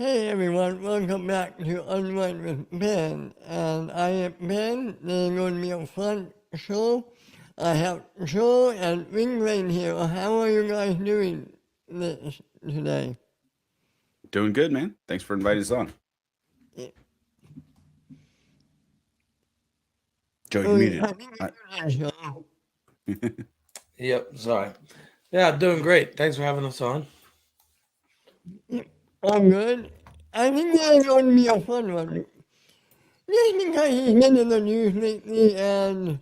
Hey everyone, welcome back to Unwind with Ben. And I am Ben. There's going to be a fun show. I have Joe and Ringling here. How are you guys doing this today? Doing good, man. Thanks for inviting us on. Joe, you're Oh, muted. I think you're doing Joe. Yep, sorry. Yeah, doing great. Thanks for having us on. I'm good. I think there's going to be a fun one. Just because he's been in the news lately and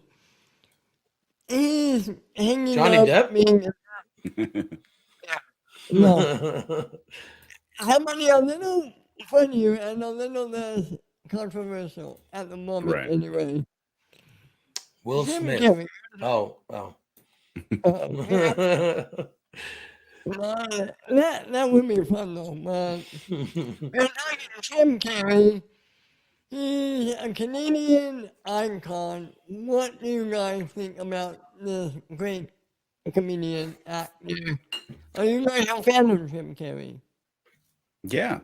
he's hanging Johnny out Depp? being... No. Somebody a little funnier and a little less controversial at the moment, Right. anyway. Will Jim Smith. Carrey. Oh. That would be fun though, but we're talking Jim Carrey. He's a Canadian icon. What do you guys think about this great comedian actor? Are you guys a fan of Jim Carrey? Yeah,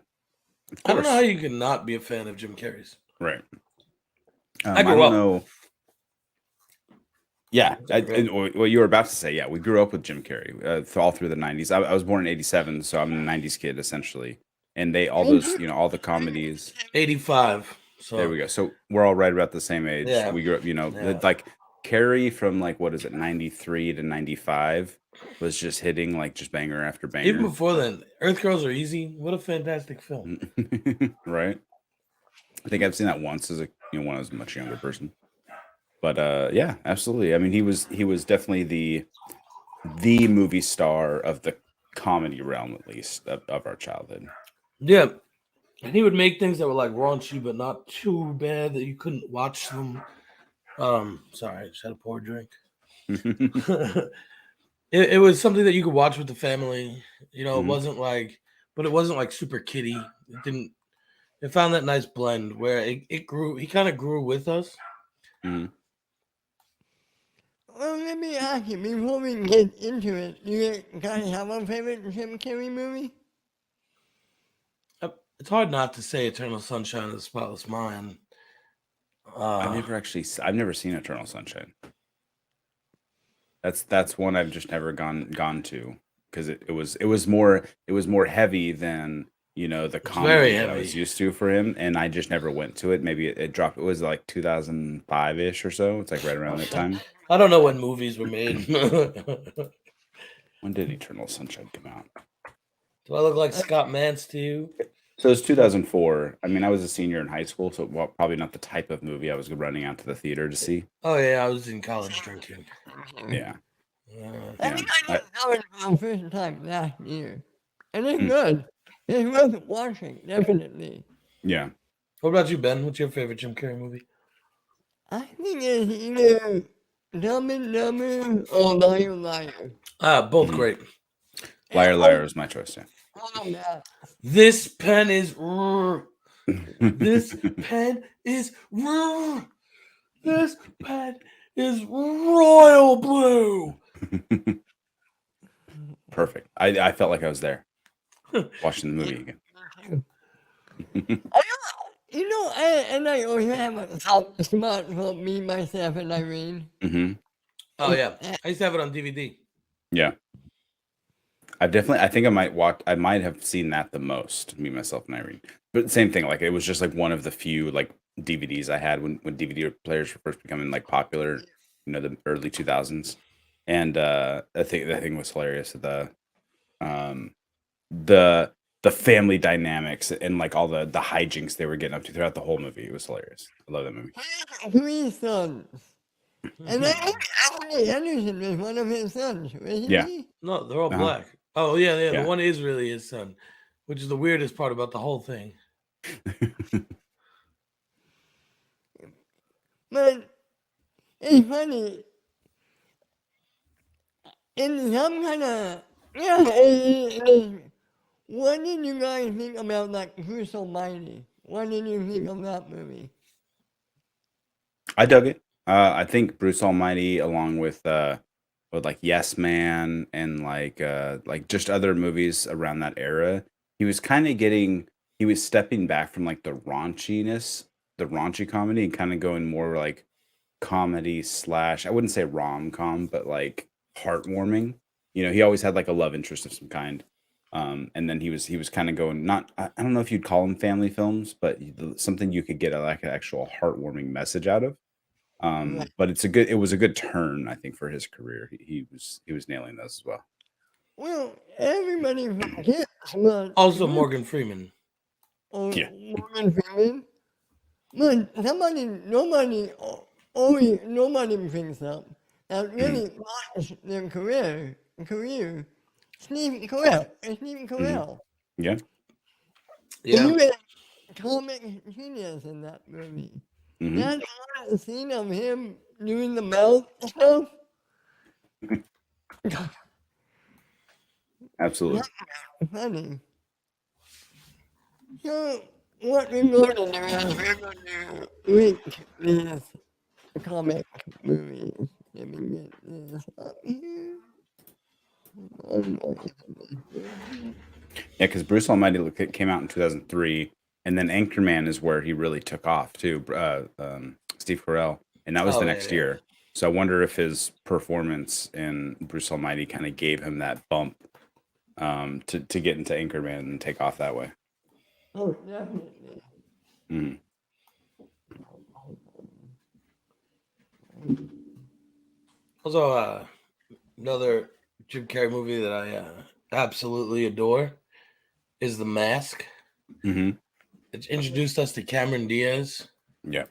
of I don't know how course. you can not be a fan of Jim Carrey's. Right. I I grew don't up. know. Yeah, Great. what you were about to say. Yeah, we grew up with Jim Carrey all through the '90s. I was born in '87, so I'm a '90s kid essentially. And all those, all the comedies. 85. So There we go. So we're all right about the same age. Yeah. We grew up, Yeah. like Carrey from like what is it, '93 to '95 was just hitting like just banger after banger. even before then, Earth Girls Are Easy. What a fantastic film. Right. I think I've seen that once as when I was a much younger person. But yeah, absolutely. I mean, he was definitely the movie star of the comedy realm, at least of our childhood. Yeah. And he would make things that were like raunchy, but not too bad that you couldn't watch them. Sorry, I just had a poor drink. It was something that you could watch with the family. It Mhm. wasn't like, but it wasn't like super kiddie. It didn't. It found that nice blend where it grew. He kind of grew with us. Mhm. Well, let me ask you, before we get into it, do you guys have a favorite Jim Carrey movie? It's hard not to say Eternal Sunshine of the Spotless Mind. I've never seen Eternal Sunshine. That's one I've just never gone to because it was more heavy than the comedy that I was heavy. used to for him, and I just never went to it. Maybe it dropped. It was like 2005-ish or so. It's like right around that time. I don't know when movies were made. When did Eternal Sunshine come out? Do I look like Scott Mance to you? So it's 2004. I mean, I was a senior in high school, so probably not the type of movie I was running out to the theater to see. Oh yeah, I was in college drinking. Yeah. I think I just saw it for the first time last year. And it's Hmm. good. It's worth watching, definitely. Yeah. What about you, Ben? What's your favorite Jim Carrey movie? I think it's either Dumb and Dumber or Liar Liar. Both Mhm. great. Liar Liar is my choice. Yeah. This pen is. This pen is. This pen is royal blue. Perfect. I felt like I was there watching the movie again. I always have a smart for me, myself, and Irene. Hmm. Oh yeah, I used to have it on DVD. Yeah. I think I might have seen that the most, me, myself, and Irene. But same thing, like it was just like one of the few like DVDs I had when DVD players were first becoming like popular, the early 2000s. And I think that thing was hilarious. The family dynamics and like all the hijinks they were getting up to throughout the whole movie. It was hilarious. I love that movie. He has 3 sons. And I think Anthony Henderson was one of his sons, wasn't Yeah. he? No, they're all Uh-huh. black. Oh yeah. Yeah. The one is really his son, which is the weirdest part about the whole thing. But it's funny. In some kind of what did you guys think about like Bruce Almighty? What did you think of that movie? I dug it. I think Bruce Almighty, along with like Yes Man and like just other movies around that era, he was kind of getting he was stepping back from like the raunchiness, the raunchy comedy, and kind of going more like comedy slash, I wouldn't say rom-com, but like heartwarming. He always had like a love interest of some kind. And then he was kind of going, not, I don't know if you'd call them family films, but something you could get like an actual heartwarming message out of. Right. But it was a good turn, I think, for his career. He was nailing those as well. Well, everybody forgets, but Also, Morgan Freeman. Yeah. Morgan Freeman. But nobody brings up that really launched their career. Steve Carell. Yeah. Yeah. He was a comic genius in that movie. Mhm. That scene of him doing the mouth stuff. Absolutely. Funny. So, what we're going to do is we're going to link these comic movies. Let me get this up here. Yeah, because Bruce Almighty came out in 2003, and then Anchorman is where he really took off too. Steve Carell, and that was the next year. So I wonder if his performance in Bruce Almighty kind of gave him that bump to get into Anchorman and take off that way. Oh, definitely. Mm. Also, another Jim Carrey movie that I absolutely adore is The Mask. Mm-hmm. It introduced us to Cameron Diaz. Yeah.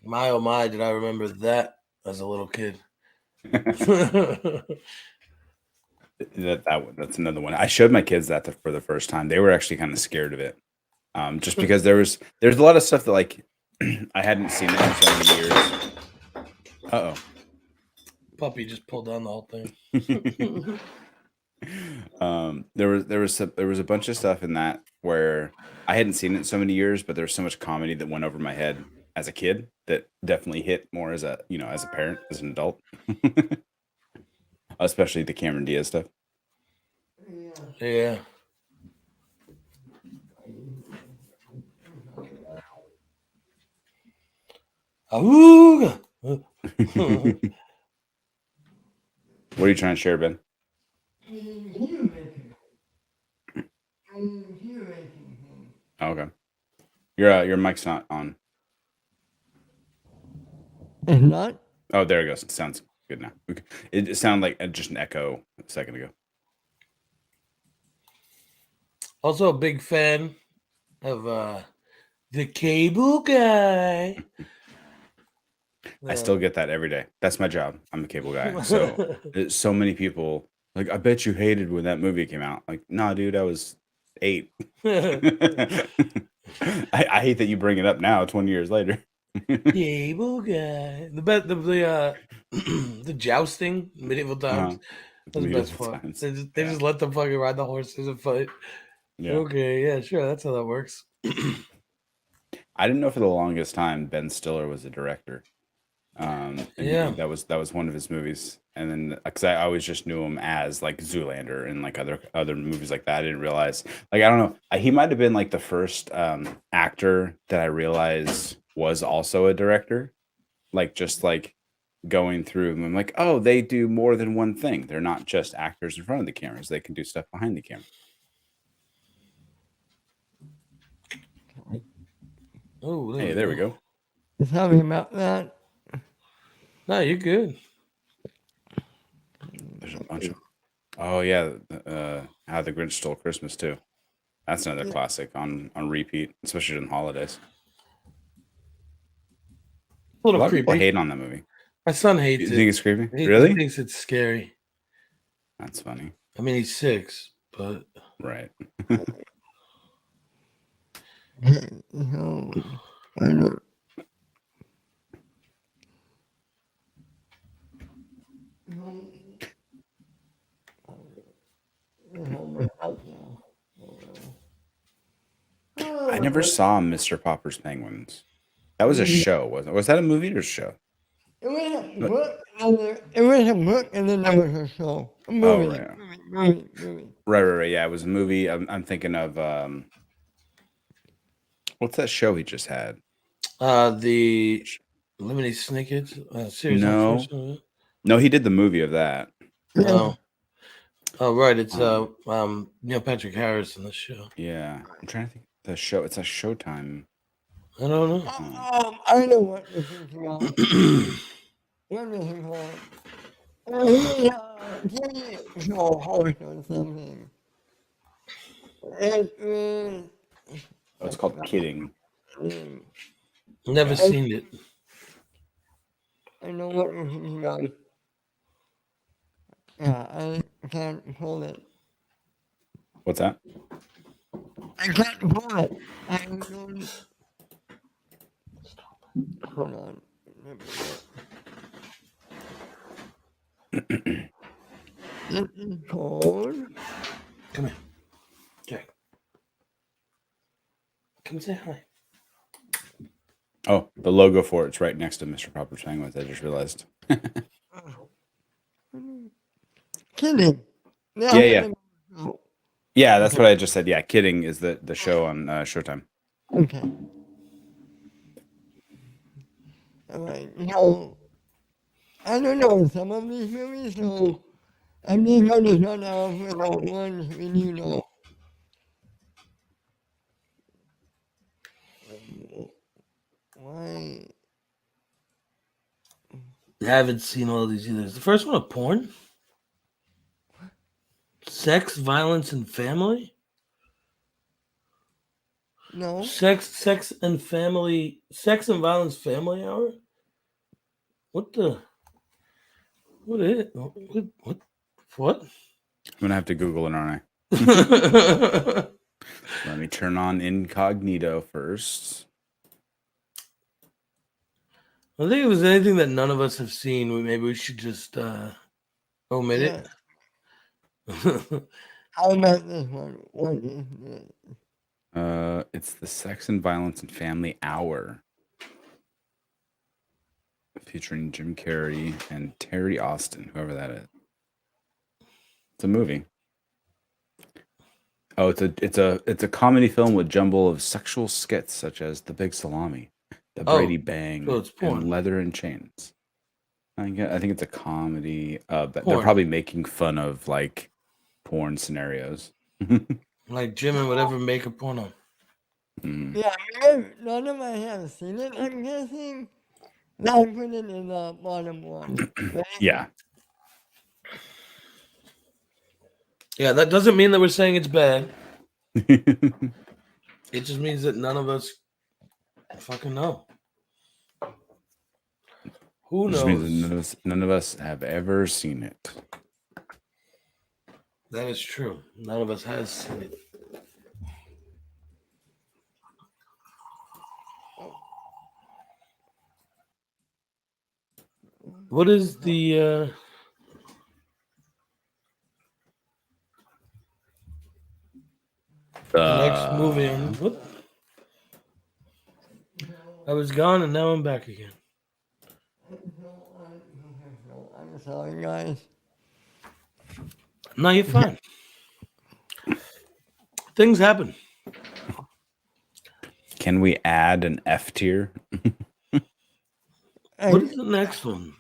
My oh my, did I remember that as a little kid? That's another one. I showed my kids that for the first time. They were actually kind of scared of it, just because there's a lot of stuff that like I hadn't seen it in so many years. Uh-oh. Puppy just pulled down the whole thing. There was a bunch of stuff in that where I hadn't seen it in so many years, but there was so much comedy that went over my head as a kid that definitely hit more as a parent, as an adult. Especially the Cameron Diaz stuff. Yeah. Awooga. What are you trying to share, Ben? Oh, okay. Your mic's not on. It's not? Oh, there it goes. It sounds good now. Okay. It sounded like just an echo a second ago. Also a big fan of the Cable Guy. I still get that every day. That's my job. I'm a cable guy. So there's so many people like, I bet you hated when that movie came out. Like, nah, dude, I was 8. I hate that you bring it up now, 20 years later. Cable Guy. The jousting medieval times. That's the best part. They just let them fucking ride the horses and fight. Yeah. Okay, yeah, sure. That's how that works. I didn't know for the longest time Ben Stiller was a director. And that was one of his movies. And then because I always just knew him as like Zoolander and like other movies like that. I didn't realize, like, I don't know, he might have been like the first actor that I realized was also a director. Like, just like going through and I'm like, oh, they do more than one thing. They're not just actors in front of the cameras. They can do stuff behind the camera. Oh, hey, there we go. Tell me about that. No, you're good. There's a bunch of. Oh yeah, How the Grinch Stole Christmas too. That's another classic on repeat, especially during holidays. A little lot creepy. Of people hate on that movie. My son hates it. You think it's creepy? He Really? thinks it's scary. That's funny. I mean, he's 6, but right. No, I don't. I never saw Mr. Popper's Penguins. That was a show, wasn't it? Was that a movie or a show? It was a book, and then there was a show. A movie. Oh, right. Movie. Right. Yeah, it was a movie. I'm thinking of What's that show he just had? The Lemony Snickets series on No. Force. No, he did the movie of that. Oh, right. It's Neil Patrick Harris in the show. Yeah, I'm trying to think. The show. It's a Showtime. I don't know. I know what you're thinking of. What is it called? He show host or something. Oh, it's called Kidding. Never seen it. I know what you're thinking of. Yeah, I can't pull it. What's that? I can't pull it. I don't. Hold on. It is called. Come here, Jack. Come say hi. Oh, the logo for it's right next to Mr. Proper Penguins. I just realized. Kidding. Yeah. Yeah, that's what I just said. Yeah, Kidding is the show on Showtime. Okay. All right. Now, I don't know some of these movies, so I'm just going to start off with the ones we do know. Why? I haven't seen all of these either. Is the first one a porn? Sex, violence, and family? No. Sex and violence family hour? What the? What is it? What? I'm gonna have to Google it, aren't I? Let me turn on incognito first. I think if there's anything that none of us have seen, maybe we should just omit it. How about this one? What is it? It's the Sex and Violence and Family Hour, featuring Jim Carrey and Terry Austin, whoever that is. It's a movie. Oh, it's a comedy film with jumble of sexual skits such as The Big Salami, The Brady Bang, so it's porn. and Leather and Chains. I think it's a comedy. But they're Porn. probably making fun of like porn scenarios. Like Jim and whatever make a porno. Yeah, none of us have seen it, I'm guessing. I'll put it in the bottom one. Right? Yeah. Yeah, that doesn't mean that we're saying it's bad. It just means that none of us fucking know. Who knows? Which means none of us have ever seen it. That is true. None of us has seen it. What is the next movie? What? I was gone and now I'm back again. I'm sorry, guys. No, you're fine. Things happen. Can we add an F tier? What is the next one?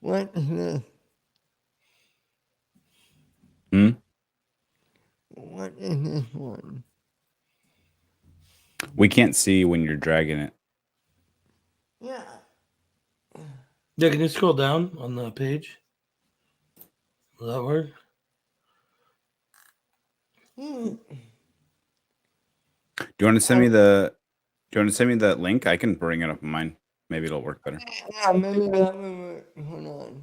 What is this? What is this one? We can't see when you're dragging it. Yeah. Yeah, can you scroll down on the page? Will that work? Do you want to send me the link? I can bring it up on mine. Maybe it'll work better. Yeah, maybe that will work. Hold on.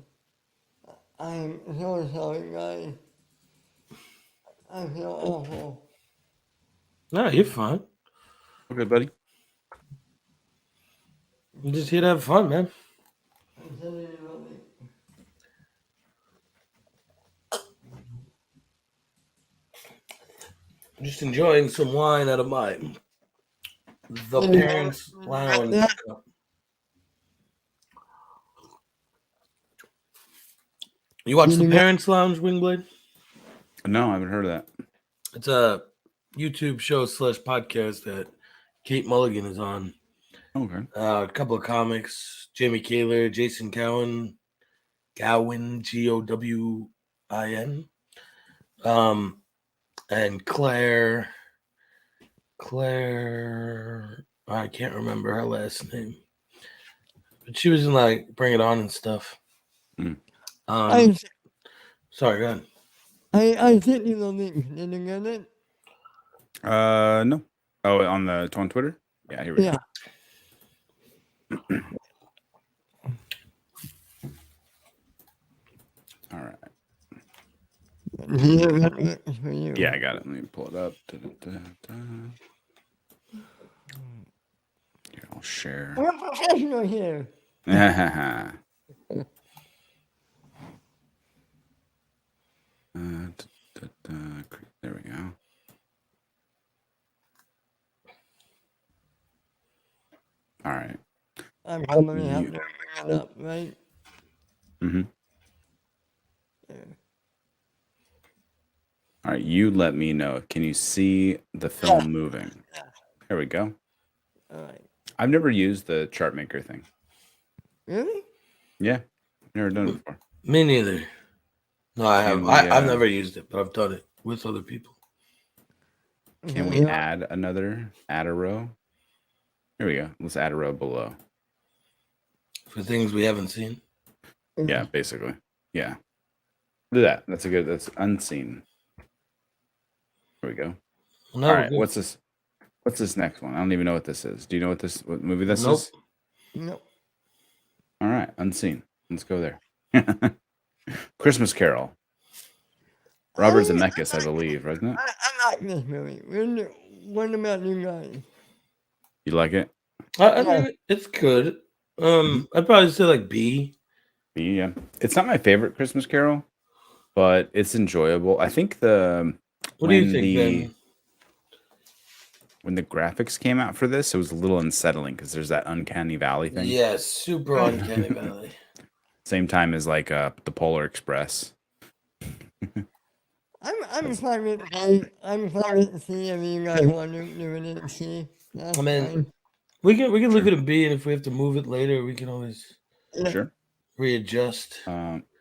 I'm so sorry, guys. I feel awful. No, you're fine. Okay, buddy. I'm just here to have fun, man. Just enjoying some wine out of my Parents Lounge cup. You watch the Parents Lounge, Wingblade? No, I haven't heard of that. It's a YouTube show / podcast that Kate Mulligan is on. Okay. A couple of comics. Jamie Kaler, Jason Gowan, Gowin. And Claire, I can't remember her last name, but she was in like Bring It On and stuff. Sorry, go ahead. I sent you the link. Did you get it? No. Oh, on Twitter? Yeah, here we go. All right. Yeah, I got it. Let me pull it up. Here, I'll share. We're professional here. There we go. All right. I'm probably have to bring it up, right? Mm-hmm. All right, you let me know. Can you see the film moving? Yeah. There we go. All right. I've never used the chart maker thing. Really? Yeah, never done it before. Me neither. No, I have. I've never used it, but I've done it with other people. Can we add a row? Here we go. Let's add a row below. For things we haven't seen? Yeah, basically. Yeah. Do that. That's unseen. Here we go. No, all right, what's this? What's this next one? I don't even know what this is. Do you know what movie this is? Nope. All right, unseen. Let's go there. Christmas Carol. Robert Zemeckis, I believe, isn't it? I like this movie. What about you guys? You like it? I mean, it's good. I'd probably say like B. B, yeah. It's not my favorite Christmas Carol, but it's enjoyable. I think What do you think, Ben? When the graphics came out for this, it was a little unsettling because there's that uncanny valley thing. Yes, super uncanny valley. Same time as like the Polar Express. I'm fine with it. I'm fine with C if you guys want to do it in C. That's fine. We can leave it in B, and if we have to move it later, we can always readjust.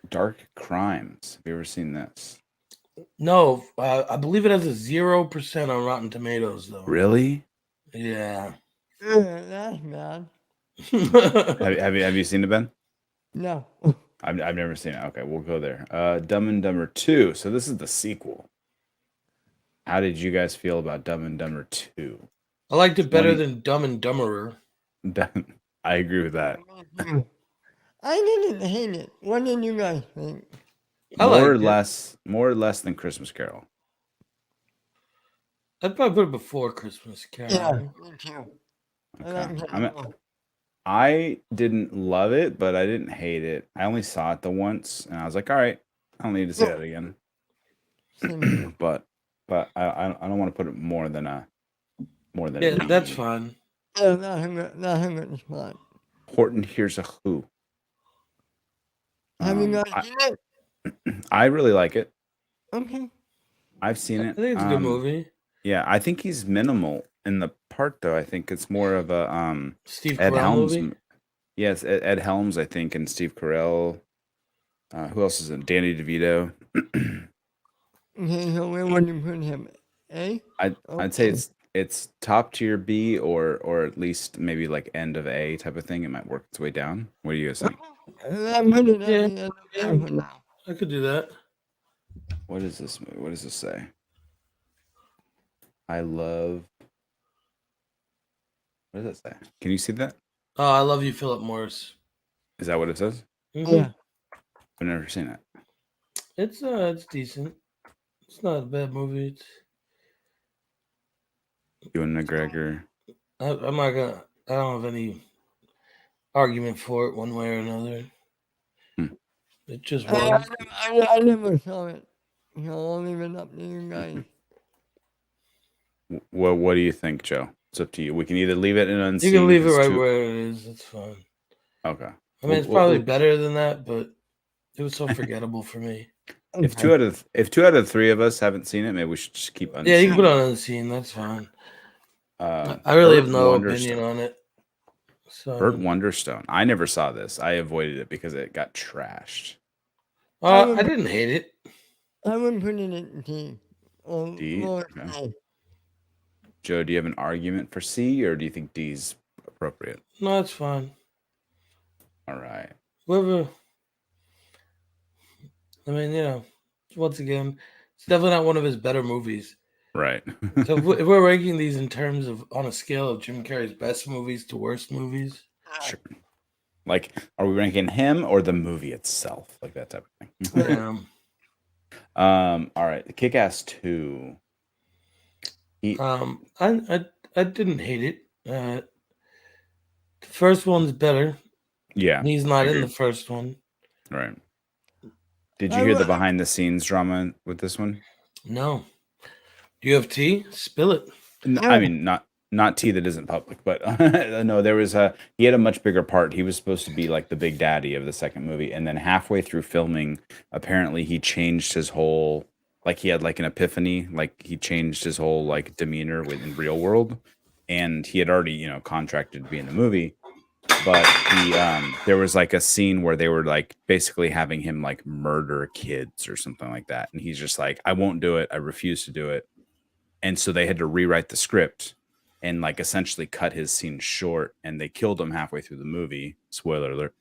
Dark Crimes. Have you ever seen this? No, I believe it has a 0% on Rotten Tomatoes, though. Really? Yeah. That's bad. have you seen it, Ben? No. I've never seen it. Okay, we'll go there. Dumb and Dumber 2. So this is the sequel. How did you guys feel about Dumb and Dumber 2? I liked it better than Dumb and Dumberer. I agree with that. I didn't hate it. What did you guys think? More or less than Christmas Carol. I'd probably put it before Christmas Carol. Yeah, me too. Okay. I didn't love it, but I didn't hate it. I only saw it the once, and I was like, all right, I don't need to see it again. but I don't want to put it more than Yeah, that's fine. Yeah, not a good spot. Horton Hears a Who. Have you guys seen it? I really like it. Okay. I've seen it. I think it's a good movie. Yeah, I think he's minimal in the part, though. I think it's more of a Steve Ed Carell Helms movie? Yes, Ed Helms, I think, and Steve Carell. Who else is in? Danny DeVito. Okay, so where would you put him? A? I'd say it's top tier B or at least maybe like end of A type of thing. It might work its way down. What do you guys think? I could do that. What is this movie? What does this say? I love. What does that say? Can you see that? Oh, I love you, Philip Morris. Is that what it says? Mm-hmm. Yeah. I've never seen it. It's decent. It's not a bad movie. Ewan McGregor. I'm not gonna. I don't have any argument for it one way or another. It just was. I never saw it. I'll leave it up to you guys. What do you think, Joe? It's up to you. We can either leave it in unseen. You can leave it right where it is. It's fine. Okay. I mean, it's probably better than that, but it was so forgettable for me. If two out of 3 of us haven't seen it, maybe we should just keep unseen. Yeah, you can put it on unseen. That's fine. I really Burt have no Wonderstone. opinion on it. So Burt Wonderstone. I never saw this. I avoided it because it got trashed. I didn't hate it. I wouldn't put it in D. D? Or Okay. Joe, do you have an argument for C, or do you think D's appropriate? No, it's fine. All right. Whoever. I mean, once again, it's definitely not one of his better movies. Right. So if we're ranking these in terms of on a scale of Jim Carrey's best movies to worst movies, Sure. Like, are we ranking him or the movie itself? Like that type of thing. yeah. All right. Kick-Ass 2. I didn't hate it. The first one's better. Yeah. He's not in the first one. Right. Did you hear the behind the scenes drama with this one? No. Do you have tea? Spill it. I mean, not tea that isn't public, but no, there was he had a much bigger part. He was supposed to be like the big daddy of the second movie, and then halfway through filming, apparently he changed his whole, like he had like an epiphany, like he changed his whole like demeanor in real world, and he had already contracted to be in the movie, but he there was like a scene where they were like basically having him like murder kids or something like that, and he's just like, I won't do it, I refuse to do it. And so they had to rewrite the script and like essentially cut his scene short, and they killed him halfway through the movie. Spoiler alert.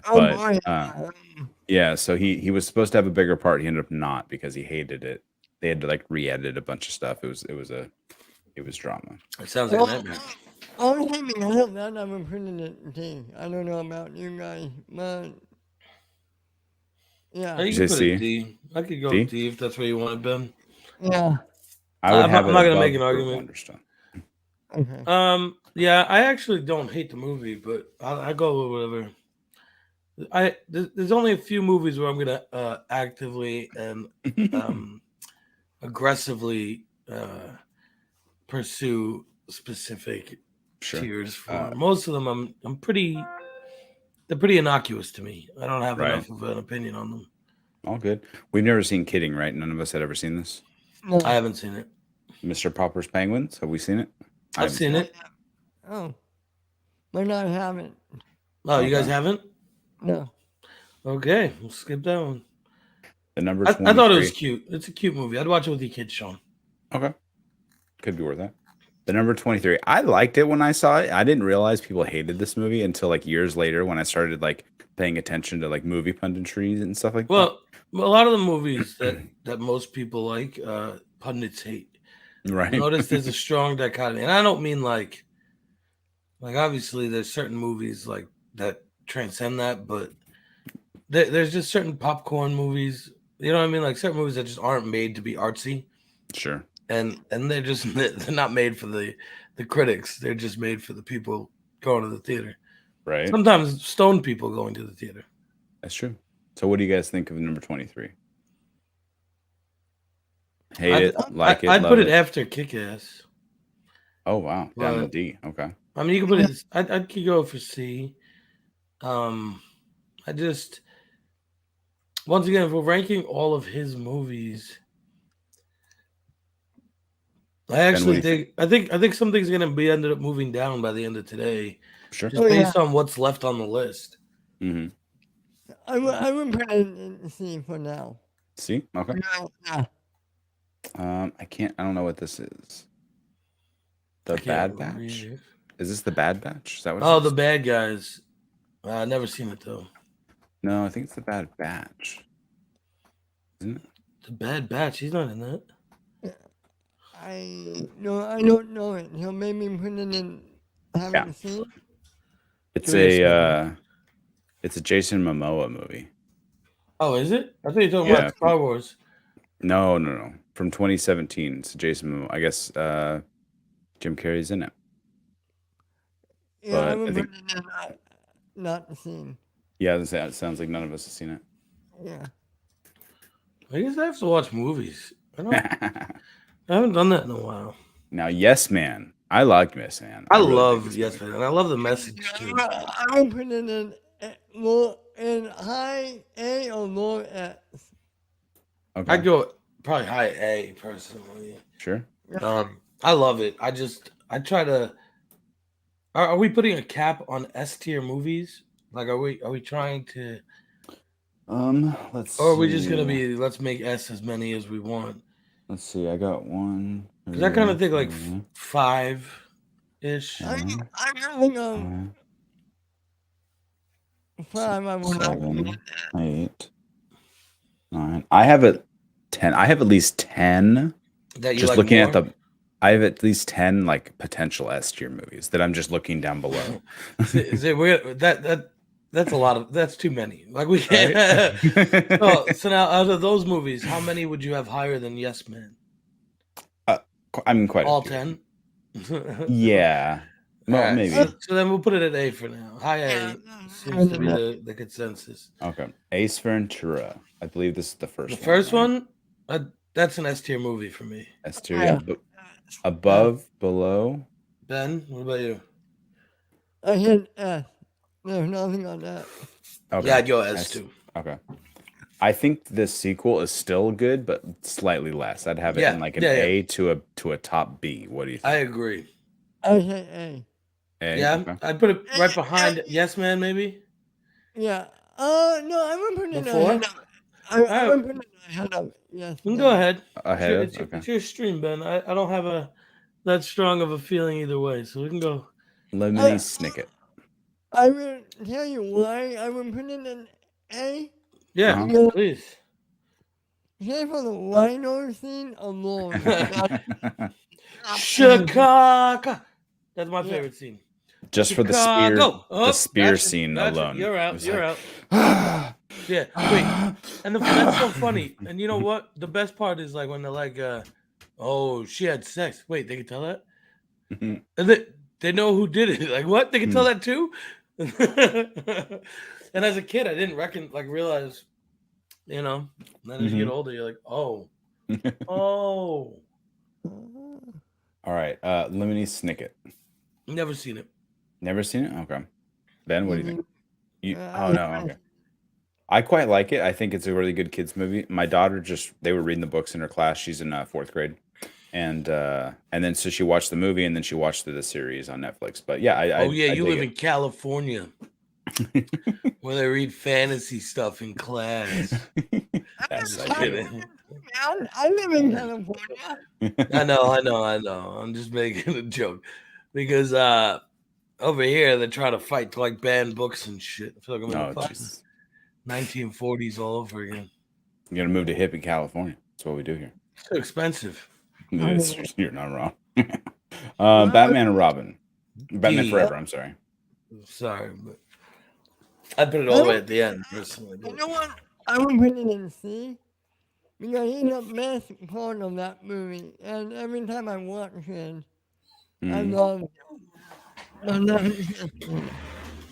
But yeah, so he was supposed to have a bigger part. He ended up not because he hated it. They had to like re-edit a bunch of stuff. It was drama. It sounds like a nightmare. I'm having help that I'm putting it D. I don't know about you guys, but yeah. You can put it D. I could go D? D if that's where you want it, Ben. Yeah. I'm not gonna make an argument. Okay. Yeah, I actually don't hate the movie, but I go with whatever. There's only a few movies where I'm gonna actively and aggressively pursue specific tiers for. Most of them, they're pretty innocuous to me. I don't have enough of an opinion on them. All good. We've never seen Kidding, right? None of us had ever seen this. No. I haven't seen it. Mr. Popper's Penguins. Have we seen it? I've seen it. Oh, but I haven't. Oh, you guys haven't? No. Okay, we'll skip that one. The number. I thought it was cute. It's a cute movie. I'd watch it with your kids, Sean. Okay, could be worth that. The number 23. I liked it when I saw it. I didn't realize people hated this movie until like years later when I started like paying attention to like movie punditry and stuff like that. Well, a lot of the movies that most people like, pundits hate. Right. Notice there's a strong dichotomy, and I don't mean like obviously there's certain movies like that transcend that, but there's just certain popcorn movies. You know what I mean? Like certain movies that just aren't made to be artsy. Sure. And they're not made for the critics. They're just made for the people going to the theater. Right. Sometimes stoned people going to the theater. That's true. So what do you guys think of number 23? Hate it, like it, I'd love put it after Kick-Ass. Oh wow, down to D. Okay. I mean, you can put it. I could go for C. I just once again, if we're ranking all of his movies, I think something's gonna be ended up moving down by the end of today. Sure. Just based on what's left on the list. Mm-hmm. I would put it in C for now. C? Okay. Yeah. I don't know what this is. The Bad Batch? Is this the Bad Batch? Is that what The Bad Guys. I've never seen it though. No, I think it's the Bad Batch. Isn't it? The Bad Batch, he's not in that. I don't know it. He'll make me put it in haven't seen. It's a Jason Momoa movie. Oh, is it? I thought you were talking about Star Wars. No. From 2017. It's Jason Momoa. I guess Jim Carrey's in it. Yeah, I would put it in not seen. Yeah, it sounds like none of us have seen it. Yeah. I guess I have to watch movies. I haven't done that in a while. Now, Yes Man. I like Yes Man. I love Yes Man, and I love the message too. I would put it in high A or low S. Okay. I'd go probably high A personally. Sure. I I love it. I try to. Are we putting a cap on S tier movies? Like, are we trying to, Let's or are we just see. gonna be let's make S as many as we want? Let's see. I got one. Because I kind of think like three, 5-ish. I four, I'm having five, 5. I would like to seven, get that. 8, 9. I have a 10. I have at least 10. That you Just like looking more? at the, I have at least 10 like potential S tier movies that I'm just looking down below. That's a lot of that's too many. Like we can't. Right? So now out of those movies, how many would you have higher than Yes Man? I mean, quite All a few. 10. Yeah. Well, All right, maybe. So then we'll put it at A for now. High A seems to be the consensus. Okay. Ace Ventura. I believe this is the first The one. first right? one, that's an S tier movie for me. S tier, yeah. Above, below. Ben, what about you? I hit S. There's nothing on that. Okay. Yeah, I'd go S too. Okay. I think this sequel is still good, but slightly less. I'd have it in like an A to a top B. What do you think? I agree. I hit A. A? Yeah, Okay. I'd put it right behind Yes Man, maybe. Yeah. No, I would put it Before? ahead of. I would put it ahead of. Yes. You can go ahead. Ahead of? It's Okay. your stream, Ben. I don't have that strong of a feeling either way, so we can go. Lemony Snicket. I will tell you why I would put it in A. Yeah, Uh-huh. please. Just for the rhino scene alone. Chicago. That's my favorite scene. Just Chicago. for the spear scene alone. You're out. You're out. Yeah. Wait. And that's so funny. And you know what? The best part is like when they're like, "Oh, she had sex." Wait, they can tell that, and they know who did it. Like what? They can tell that too. And as a kid, I didn't realize, you know. And then as you get older, you're like, oh, oh. All right, Lemony Snicket. Never seen it. Never seen it? Okay. Ben, what do you think? Oh no, okay. I quite like it. I think it's a really good kids movie. My daughter they were reading the books in her class. She's in 4th grade. And then so she watched the movie and then she watched the series on Netflix. But yeah, You live in California where they read fantasy stuff in class. That's I live in California. I know. I'm just making a joke because over here they're trying to fight to like ban books and shit. I feel like I'm in the 1940s all over again. You're gonna move to hippie California. That's what we do here. It's too expensive. You're not wrong. Batman and Robin. Batman Forever, I'm sorry. Sorry, but I'd put it all the way at the end, personally. You know what? I would put it in C because he's the best part of that movie. And every time I watch it, I love it.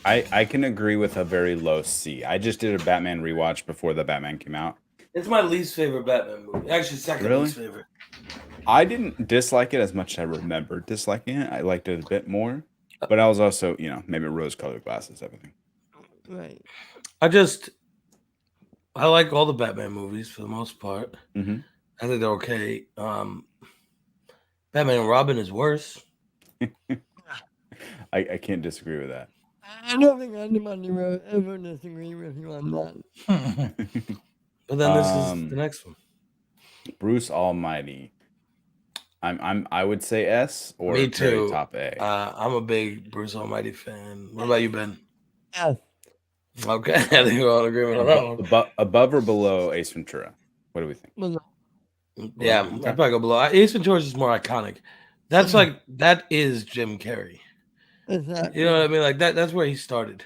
I can agree with a very low C. I just did a Batman rewatch before the Batman came out. It's my least favorite Batman movie. Actually, second least favorite. I didn't dislike it as much as I remember disliking it. I liked it a bit more. But I was also, maybe rose-colored glasses, everything. Right. I like all the Batman movies for the most part. Mm-hmm. I think they're okay. Batman and Robin is worse. I can't disagree with that. I don't think anybody will ever disagree with you on that. But then this is the next one. Bruce Almighty. I would say S or Me too. very top A. I'm a big Bruce Almighty fan. What about you, Ben? S. Okay, I think we're all in agreement on that one. Above or below Ace Ventura? What do we think? Yeah, I'd probably go below. Ace Ventura is more iconic. That's that is Jim Carrey. Exactly. You know what I mean? Like that's where he started.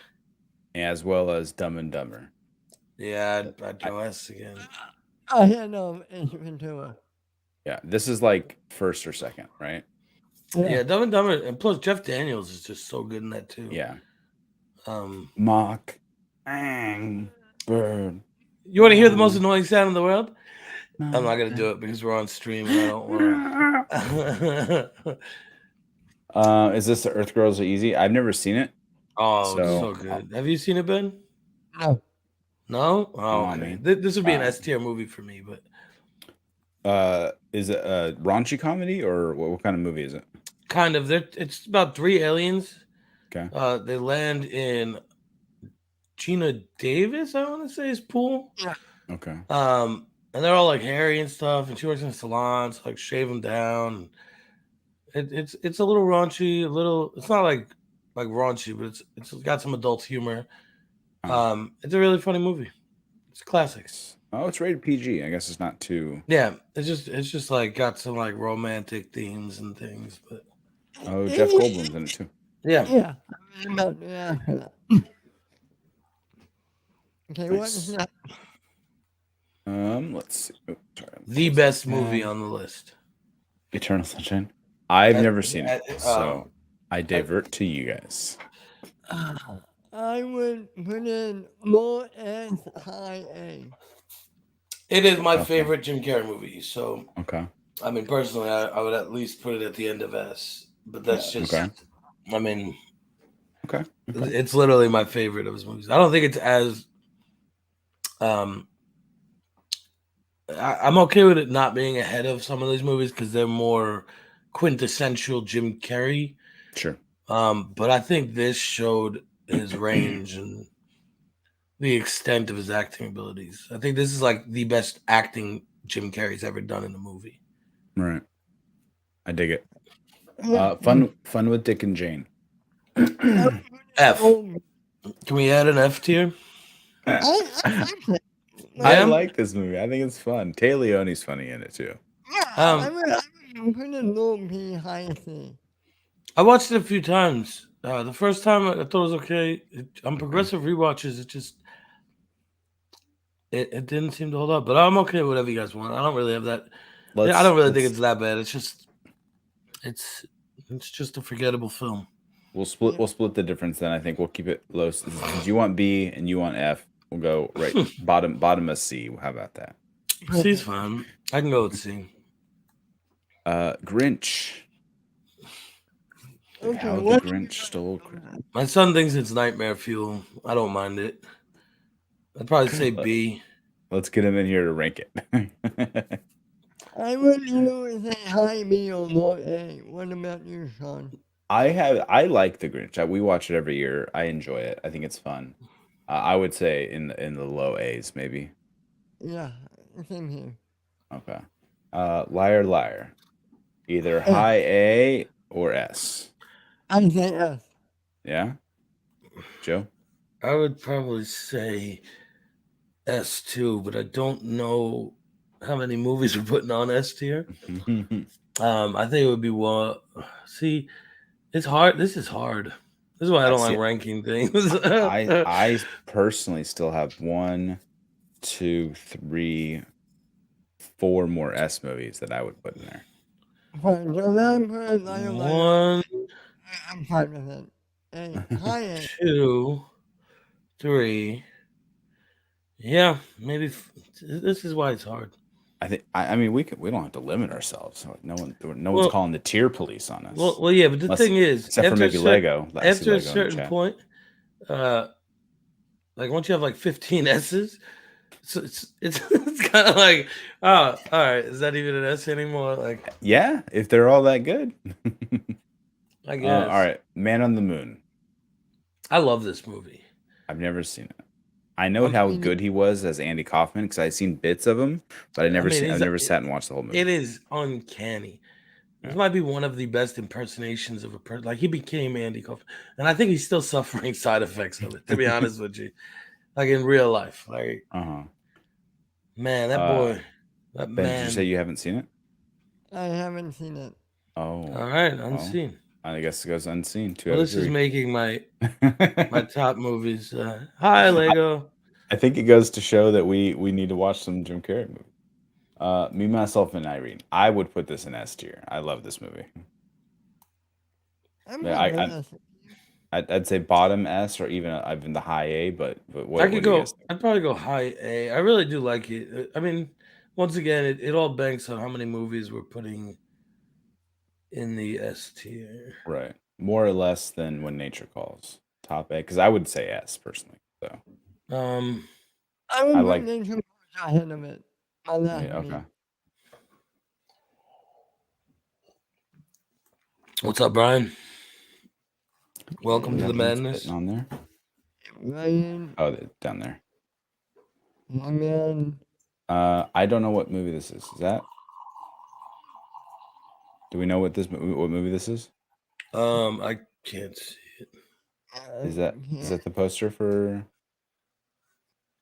As well as Dumb and Dumber. Yeah, I'd go S again. I had Ace Ventura. Yeah, this is like first or second, right? Yeah, Dumb and Dumber, and plus Jeff Daniels is just so good in that too. Yeah. Mock. Bird. You want to hear the most annoying sound in the world? I'm not gonna do it because we're on stream and I don't want to. Is this the Earth Girls Are Easy? I've never seen it. Oh, it's so good. Have you seen it, Ben? No. No? Oh, okay. This would be an S tier movie for me, but Is it a raunchy comedy or what kind of movie is it? Kind of. It's about 3 aliens. Okay. They land in Gina Davis, I want to say, his pool. Okay. And they're all like hairy and stuff, and she works in a salon, so like shave them down. It's a little raunchy, a little. It's not like raunchy, but it's got some adult humor. It's a really funny movie. It's classic. Oh, it's rated PG. I guess it's not too. Yeah, it's just like got some like romantic themes and things, but Oh, Jeff Goldblum's in it too. yeah. Yeah. Okay, what is that? Let's see. Oh, sorry. The best movie on the list. Eternal Sunshine. I've never seen it, at- so I divert to you guys. I would put in low S, high A. It is my Okay. favorite Jim Carrey movie. So, Okay. I mean, personally, I would at least put it at the end of S. But that's just, Okay. I mean, Okay. it's literally my favorite of his movies. I don't think it's as, I'm okay with it not being ahead of some of these movies because they're more quintessential Jim Carrey. Sure. But I think this showed his range and the extent of his acting abilities. I think this is like the best acting Jim Carrey's ever done in a movie. Right. I dig it. Fun with Dick and Jane. F. Can we add an F tier? I like this movie. I think it's fun. Tay Leone's funny in it too. I would put in low B, high C. I watched it a few times. The first time I thought it was okay. On progressive rewatches, it didn't seem to hold up. But I'm okay with whatever you guys want. I don't really have that. I don't really think it's that bad. It's just a forgettable film. We'll split the difference then. I think we'll keep it low. Since you want B and you want F, we'll go right bottom of C. How about that? C's fine. I can go with C. Grinch. Okay, How the what? Grinch stole Christmas. My son thinks it's nightmare fuel. I don't mind it. I'd probably say B. Let's get him in here to rank it. I would say high B or low A. What about you, Sean? I like the Grinch. We watch it every year. I enjoy it. I think it's fun. I would say in the low A's maybe. Yeah, same here. Okay. Liar Liar. Either high A or S. I say F. Yeah? Joe? I would probably say S too, but I don't know how many movies we're putting on S tier. I think it would be one. See, it's hard. This is hard. This is why I don't like ranking things. I personally still have 1, 2, 3, 4 more S movies that I would put in there. Fine, so then put Liar Liar. 1, I'm fine with it. A, high A. 2, 3. Yeah, maybe. This is why it's hard. I think. I mean, we don't have to limit ourselves. No one's calling the tier police on us. Well, yeah, but the thing is, except for maybe Lego. After a certain point, like once you have like 15 S's, so it's kind of like, oh, all right, is that even an S anymore? Like, yeah, if they're all that good. I guess. All right, Man on the Moon. I love this movie. I've never seen it. I know how good he was as Andy Kaufman because I've seen bits of him, but I've never sat and watched the whole movie. It is uncanny. This might be one of the best impersonations of a person. Like he became Andy Kaufman, and I think he's still suffering side effects of it. To be honest with you, like in real life, like man, that boy, that Ben, man. did you say you haven't seen it? I haven't seen it. Oh, all right, unseen. I guess it goes unseen. Well, this is making my top movies. Hi, Lego. I think it goes to show that we need to watch some Jim Carrey movies. Me, Myself, and Irene. I would put this in S tier. I love this movie. I'd say bottom S or even the high A. But what? I'd probably go high A. I really do like it. I mean, once again, it all banks on how many movies we're putting in the S tier. Right. More or less than When Nature Calls. Top A. Because I would say S personally. So. I would put Nature Calls ahead of it. Okay. What's up, Brian? Welcome to the Nothing's madness. sitting on there. Ryan, Oh, they're down there. my man. I don't know what movie this is. Is that? Do we know what movie this is? I can't see it. Is that the poster for?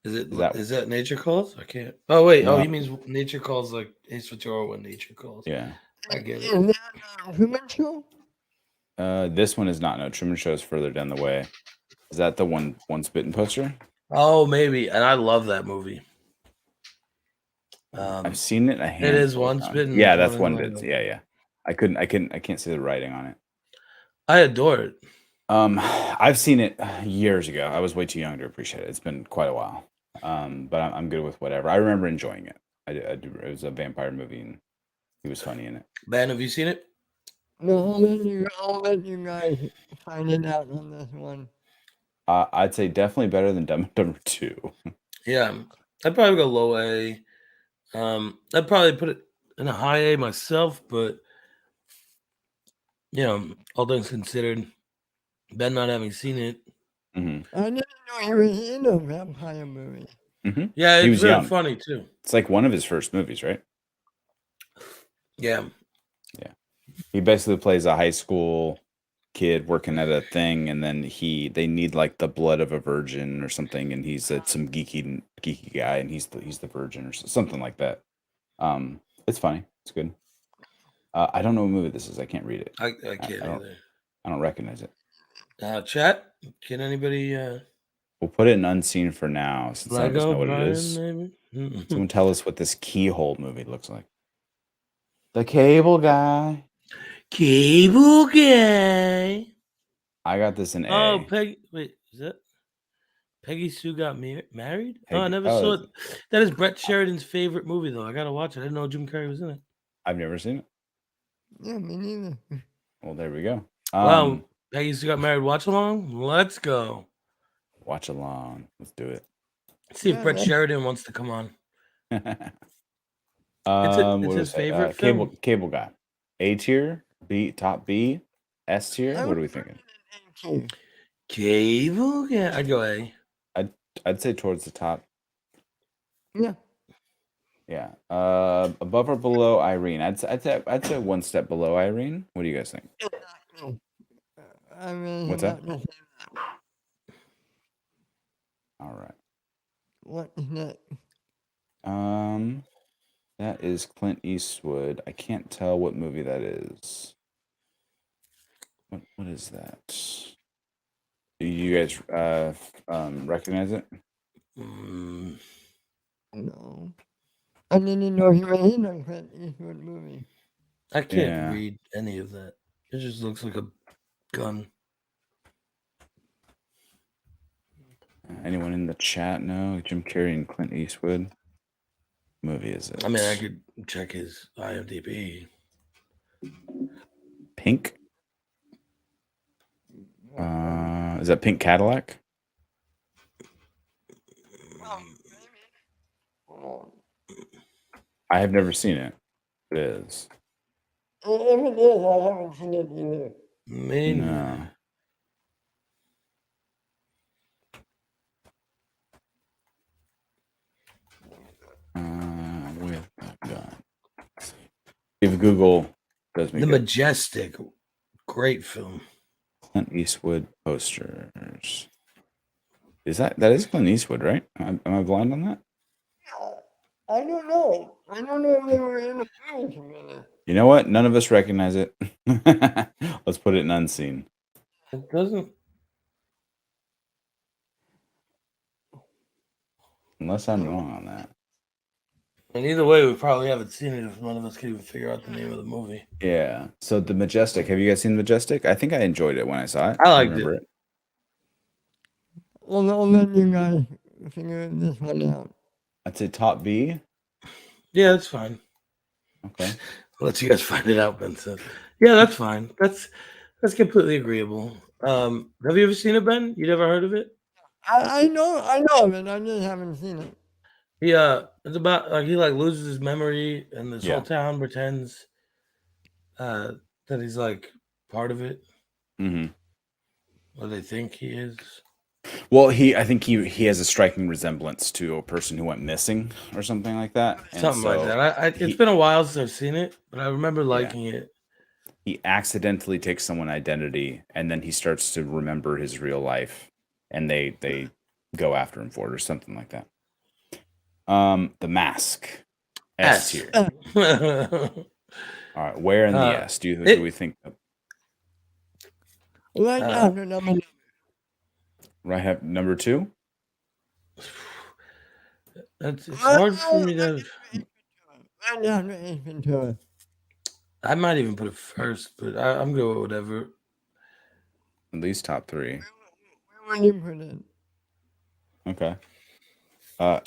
Is that- that Nature Calls? I can't. Oh wait. No. Oh, he means Nature Calls like Ace Ventura when Nature Calls. Yeah. I get Is it. that Truman Show? This one is not. No, Truman Show is further down the way. Is that the one spitting poster? Oh, maybe. And I love that movie. I've seen it a handful. It is of one times. spitting. Yeah, that's one one. Yeah. I can't see the writing on it. I adore it. I've seen it years ago. I was way too young to appreciate it. It's been quite a while. But I'm good with whatever. I remember enjoying it. I do. It was a vampire movie, and he was funny in it. Ben, have you seen it? No, I'll let you guys find it out on this one. I'd say definitely better than Dumb and Dumber 2. Yeah, I'd probably go low A. I'd probably put it in a high A myself, but all things considered, Ben not having seen it. Mm-hmm. I didn't know he was in a vampire movie. Mm-hmm. Yeah, He it's was really young. funny too. It's like one of his first movies, right? Yeah. He basically plays a high school kid working at a thing, and then they need like the blood of a virgin or something, and he's some geeky guy, and he's the virgin or something like that. It's funny. It's good. I don't know what movie this is. I can't read it. I can't either. I don't recognize it. Chat, can anybody We'll put it in unseen for now, since none of us know what it is. Maybe? Someone tell us what this Keyhole movie looks like. The Cable Guy. Cable Guy. I got this in A. Oh, Peggy. Wait, is that Peggy Sue got married? Oh, I never saw it. That is Brett Sheridan's favorite movie, though. I gotta watch it. I didn't know Jim Carrey was in it. I've never seen it. Yeah, me neither. Well, there we go. Wow, Peggy Sue got married. Watch along. Let's go. Watch along. Let's do it. See if Brett Sheridan wants to come on. It's his favorite film. Cable Guy. A tier, top B, S tier. What are we thinking? Cable Guy. I'd go A. I'd say towards the top. Yeah. Yeah. Above or below Irene? I'd say one step below Irene. What do you guys think? I mean, what's that? All right. What is that? That is Clint Eastwood. I can't tell what movie that is. What is that? Do you guys recognize it? No. I didn't know he was in a Clint Eastwood movie. I can't read any of that. It just looks like a gun. Anyone in the chat know? Jim Carrey and Clint Eastwood? Movie is it? I mean, I could check his IMDb. Pink? Is that Pink Cadillac? I have never seen it. It is. If it is, I haven't seen it either. Maybe. No. With a gun. If Google does me The good. Majestic. Great film. Clint Eastwood posters. That is Clint Eastwood, right? Am I blind on that? I don't know. I don't know if they were in a movie together. You know what? None of us recognize it. Let's put it in unseen. It doesn't. Unless I'm wrong on that. And either way, we probably haven't seen it if none of us can even figure out the name of the movie. Yeah. So The Majestic. Have you guys seen The Majestic? I think I enjoyed it when I saw it. I liked it. Well, I'll let you guys figure this one out. I'd say top B. Yeah, that's fine. Okay. I'll let you guys find it out, Vincent. Yeah, that's fine. That's completely agreeable. Have you ever seen it, Ben? You never heard of it? I know of it. I just haven't seen it. It's about like he loses his memory, and this whole town pretends that he's like part of it, Mm-hmm. or they think he is. Well, I think he has a striking resemblance to a person who went missing or something like that. And Something like so that. It's he, been a while since I've seen it, but I remember yeah, liking it. he accidentally takes someone's identity, and then he starts to remember his real life, and they go after him for it or something like that. The Mask, S tier. All right, where in the S do we think? Right after number Right at number 2? It's hard for me to. right after Ace Ventura. I might even put it first, but I'm good with whatever. At least top 3. Where would you put it? Okay.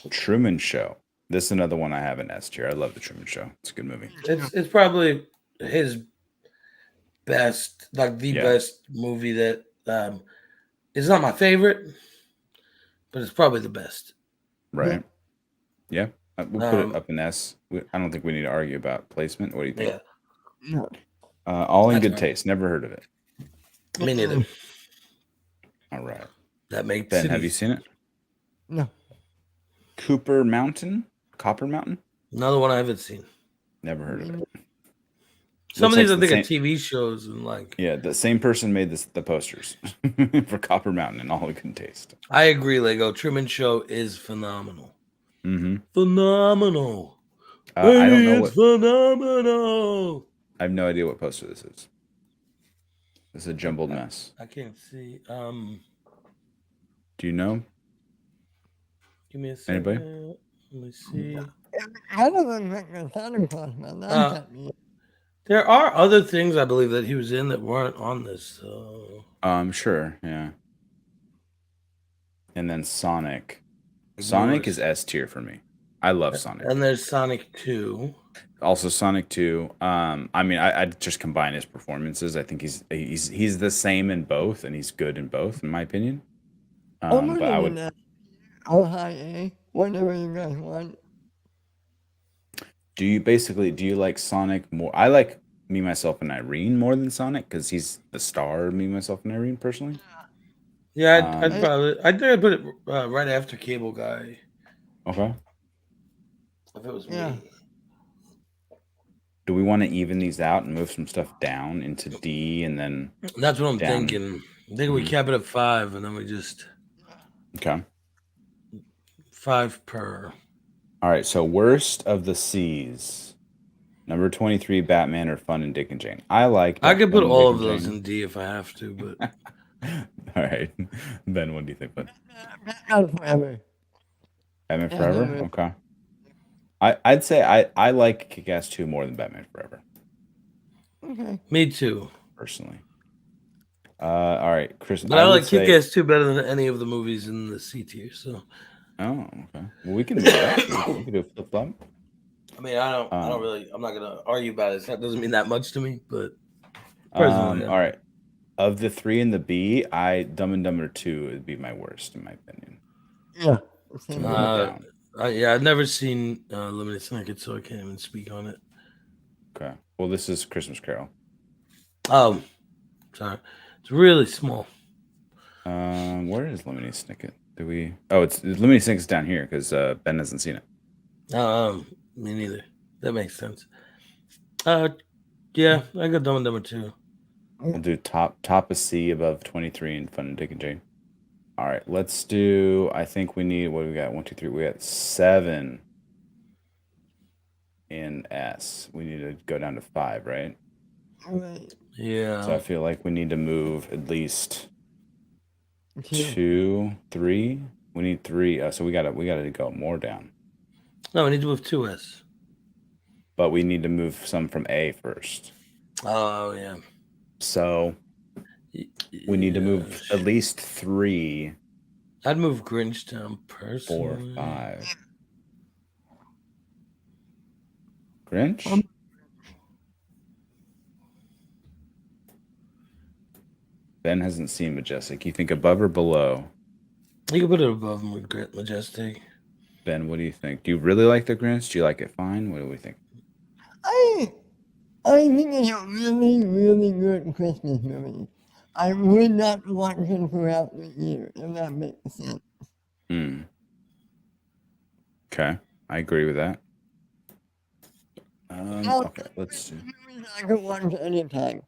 Truman Show. This is another one I have in S tier. I love the Truman Show. It's a good movie. It's probably his best, like the best movie that. It's not my favorite, but it's probably the best. Right. Yeah. We'll put it up in S. I don't think we need to argue about placement. What do you think? Yeah. No. All in That's Good right. Taste. Never heard of it. Me neither. All right. That makes Ben, sense. have you seen it? No. Copper Mountain? Another one I haven't seen. Never heard of it. Some of Looks these like I the think are same- TV shows and like. Yeah, the same person made the posters for Copper Mountain and All in Good Taste. I agree, Lego. Truman Show is phenomenal. Mm-hmm. Phenomenal. I don't know It's phenomenal. I have no idea what poster this is. This is a jumbled mess. I can't see. Do you know? Give me a second. Anybody? Let me see. I don't think the Santa Claus man. That's me. There are other things I believe that he was in that weren't on this. So. Sure, yeah. And then Sonic. Sonic is S tier for me. I love Sonic. And there's Sonic 2. Also Sonic 2. I mean, I'd just combine his performances. I think he's the same in both, and he's good in both, in my opinion. But I would. Oh, high A. Whatever you guys want. Do you like Sonic more? I like Me, Myself, and Irene more than Sonic because he's the star of Me, Myself, and Irene personally. Yeah, I'd probably. I think I'd put it right after Cable Guy. Okay. If it was Yeah. me. Do we want to even these out and move some stuff down into D and then? That's what I'm down? thinking. I think we cap it at 5 and then we just. Okay. 5 per. All right. So worst of the C's. Number 23, Batman or Fun and Dick and Jane. I could put Fun and all Dick of and those Jane. in D if I have to, but. All right. Ben, what do you think, bud? Batman Forever. Batman Yeah, Forever? no, Okay. I'd say I like Kick-Ass 2 more than Batman Forever, Okay. Me too. personally. All right, Chris. But I would like say- Kick-Ass 2 better than any of the movies in the C tier, so. Oh, okay. Well, we can do that. We can do a flip-flop. I mean, I don't Um, really, I'm not going to argue about it. That doesn't mean that much to me, but. All Personally, yeah. right. Of the 3 in the B, Dumb and Dumber 2 would be my worst, in my opinion. Yeah. Move it Uh, down. I've never seen Lemony Snicket, so I can't even speak on it. Okay. Well, this is Christmas Carol. Oh, sorry. It's really small. Where is Lemony Snicket? It's Lemony Snicket's down here because Ben hasn't seen it. Me neither. That makes sense. Yeah, I got Dumb and Dumber 2. We'll do top of C above 23 and Fun and Dick and Jane. All right, let's do. I think we need. What do we got? 1, 2, 3. We got 7 in S. We need to go down to 5, right? Right. Yeah. So I feel like we need to move at least Two. 2, 3. We need 3. So we gotta go more down. No, we need to move 2S. But we need to move some from A first. Oh, yeah. So we need to move at least 3, I'd move Grinch down 4, personally. 5. Grinch? Ben hasn't seen Majestic. You think above or below? You can put it above Majestic. Ben, what do you think? Do you really like the Grinch? Do you like it fine? What do we think? I I think it's a really, really good Christmas movie. I would not watch it throughout the year, if that makes sense. Hmm. Okay, I agree with that. Okay, let's see. Movies I could watch anytime.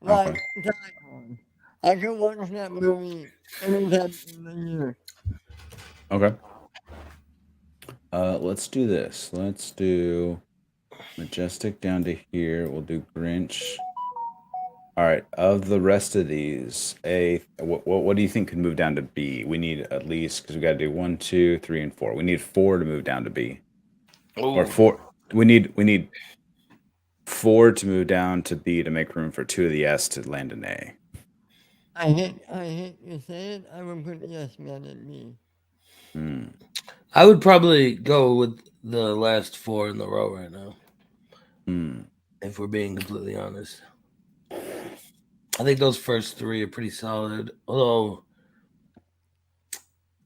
Like Die Hard. I could watch that movie anytime in the year. Okay. Let's do this. Let's do Majestic down to here. We'll do Grinch. All right. Of the rest of these, what do you think could move down to B? We need at least, because we got to do 1, 2, 3, and 4. We need 4 to move down to B. Or 4. We need 4 to move down to B to make room for 2 of the S to land an A. I hate to say it, I would put Yes Man in me. I would probably go with the last 4 in the row right now. If we're being completely honest. I think those first 3 are pretty solid. Although,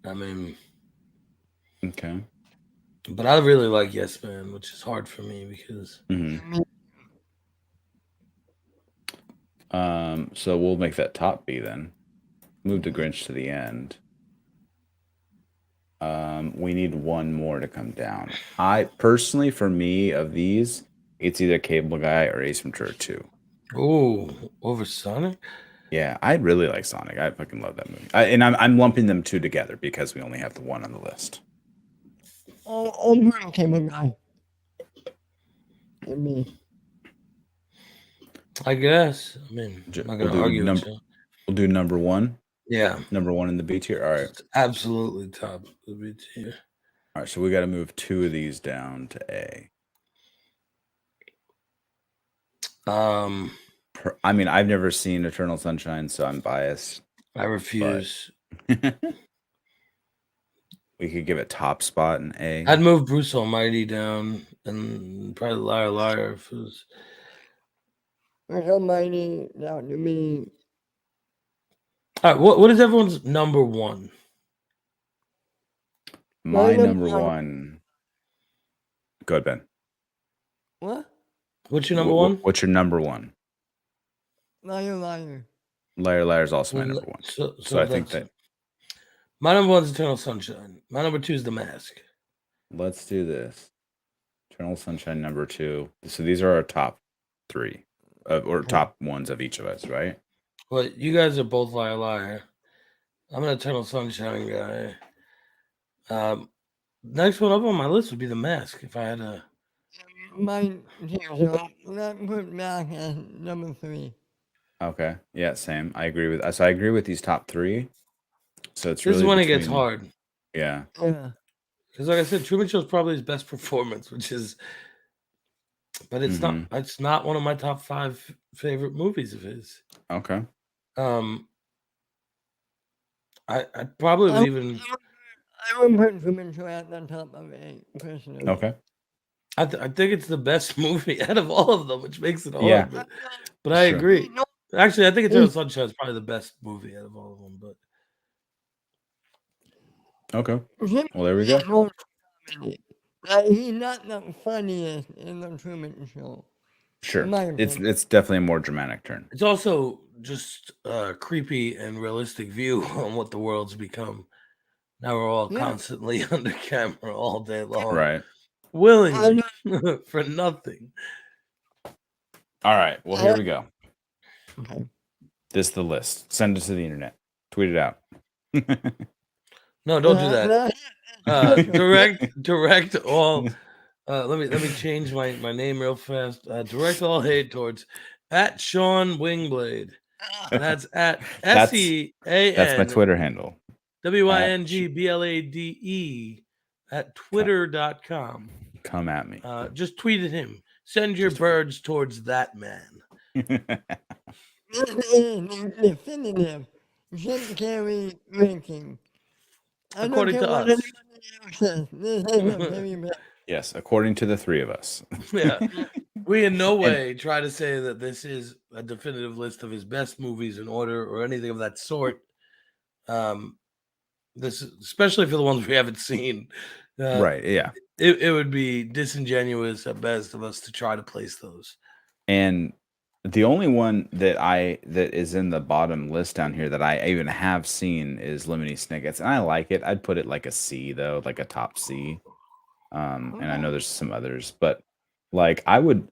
I mean... Okay. But I really like Yes Man, which is hard for me because... So we'll make that top B then. Move the Grinch to the end. We need 1 more to come down. I personally, for me, of these, it's either Cable Guy or Ace Ventura 2. Oh, over Sonic? Yeah, I really like Sonic. I fucking love that movie. I'm lumping them 2 together because we only have the 1 on the list. I'll put Cable Guy in me. I guess. I mean, I'm not going to argue with you. We'll do number 1. Yeah. Number 1 in the B tier. All right. It's absolutely top of the B tier. All right, so we got to move 2 of these down to A. I mean, I've never seen Eternal Sunshine, so I'm biased. I refuse. We could give it top spot in A. I'd move Bruce Almighty down and probably Liar Liar if it was... Bruce Almighty down to me. All right, what is everyone's number 1? My number 1. Go ahead, Ben. What? What's your number 1? What's your number 1? Liar Liar. Liar Liar is also my number 1. So I think that... My number 1 is Eternal Sunshine. My number 2 is The Mask. Let's do this. Eternal Sunshine number 2. So these are our top 3. Or top ones of each of us, right? Well, you guys are both Liar Liar. I'm an Eternal Sunshine guy. Next one up on my list would be The Mask. If I had a... Mine, so that put Mask as number 3. Okay. Yeah, same. I agree with these top 3. So it's this really is when it gets hard. Yeah. Yeah. Because like I said, Truman Show is probably his best performance, which is... But it's not. It's not one of my top 5 favorite movies of his. Okay. I probably would even. I would put Truman Show at the top of A, personally. Okay. I think it's the best movie out of all of them, which makes it hard. Yeah. But I agree. Actually, I think Eternal Sunshine is probably the best movie out of all of them. But okay. Well, there we go. He's not the funniest in the Truman Show. Sure. It's definitely a more dramatic turn. It's also just a creepy and realistic view on what the world's become. Now we're all constantly under camera all day long. Right. Willingly for nothing. All right. Well, here we go. Okay. This is the list. Send it to the internet. Tweet it out. No, don't do that. Direct all. Let me change my name real fast. Direct all hate towards at Sean Wingblade. And that's at SEAN. That's my Twitter handle. WINGBLADE at twitter.com. Come at me. Just tweet at him. Send your birds towards that man. Definitive Jim Carrey ranking. According to us. Yes, according to the 3 of us. Yeah. We in no way try to say that this is a definitive list of his best movies in order or anything of that sort. This, especially for the ones we haven't seen. Right, yeah. It would be disingenuous at best of us to try to place those. And the only one that is in the bottom list down here that I even have seen is Lemony Snickets, and I like it. I'd put it like a C though, like a top C. And I know there's some others, but like I would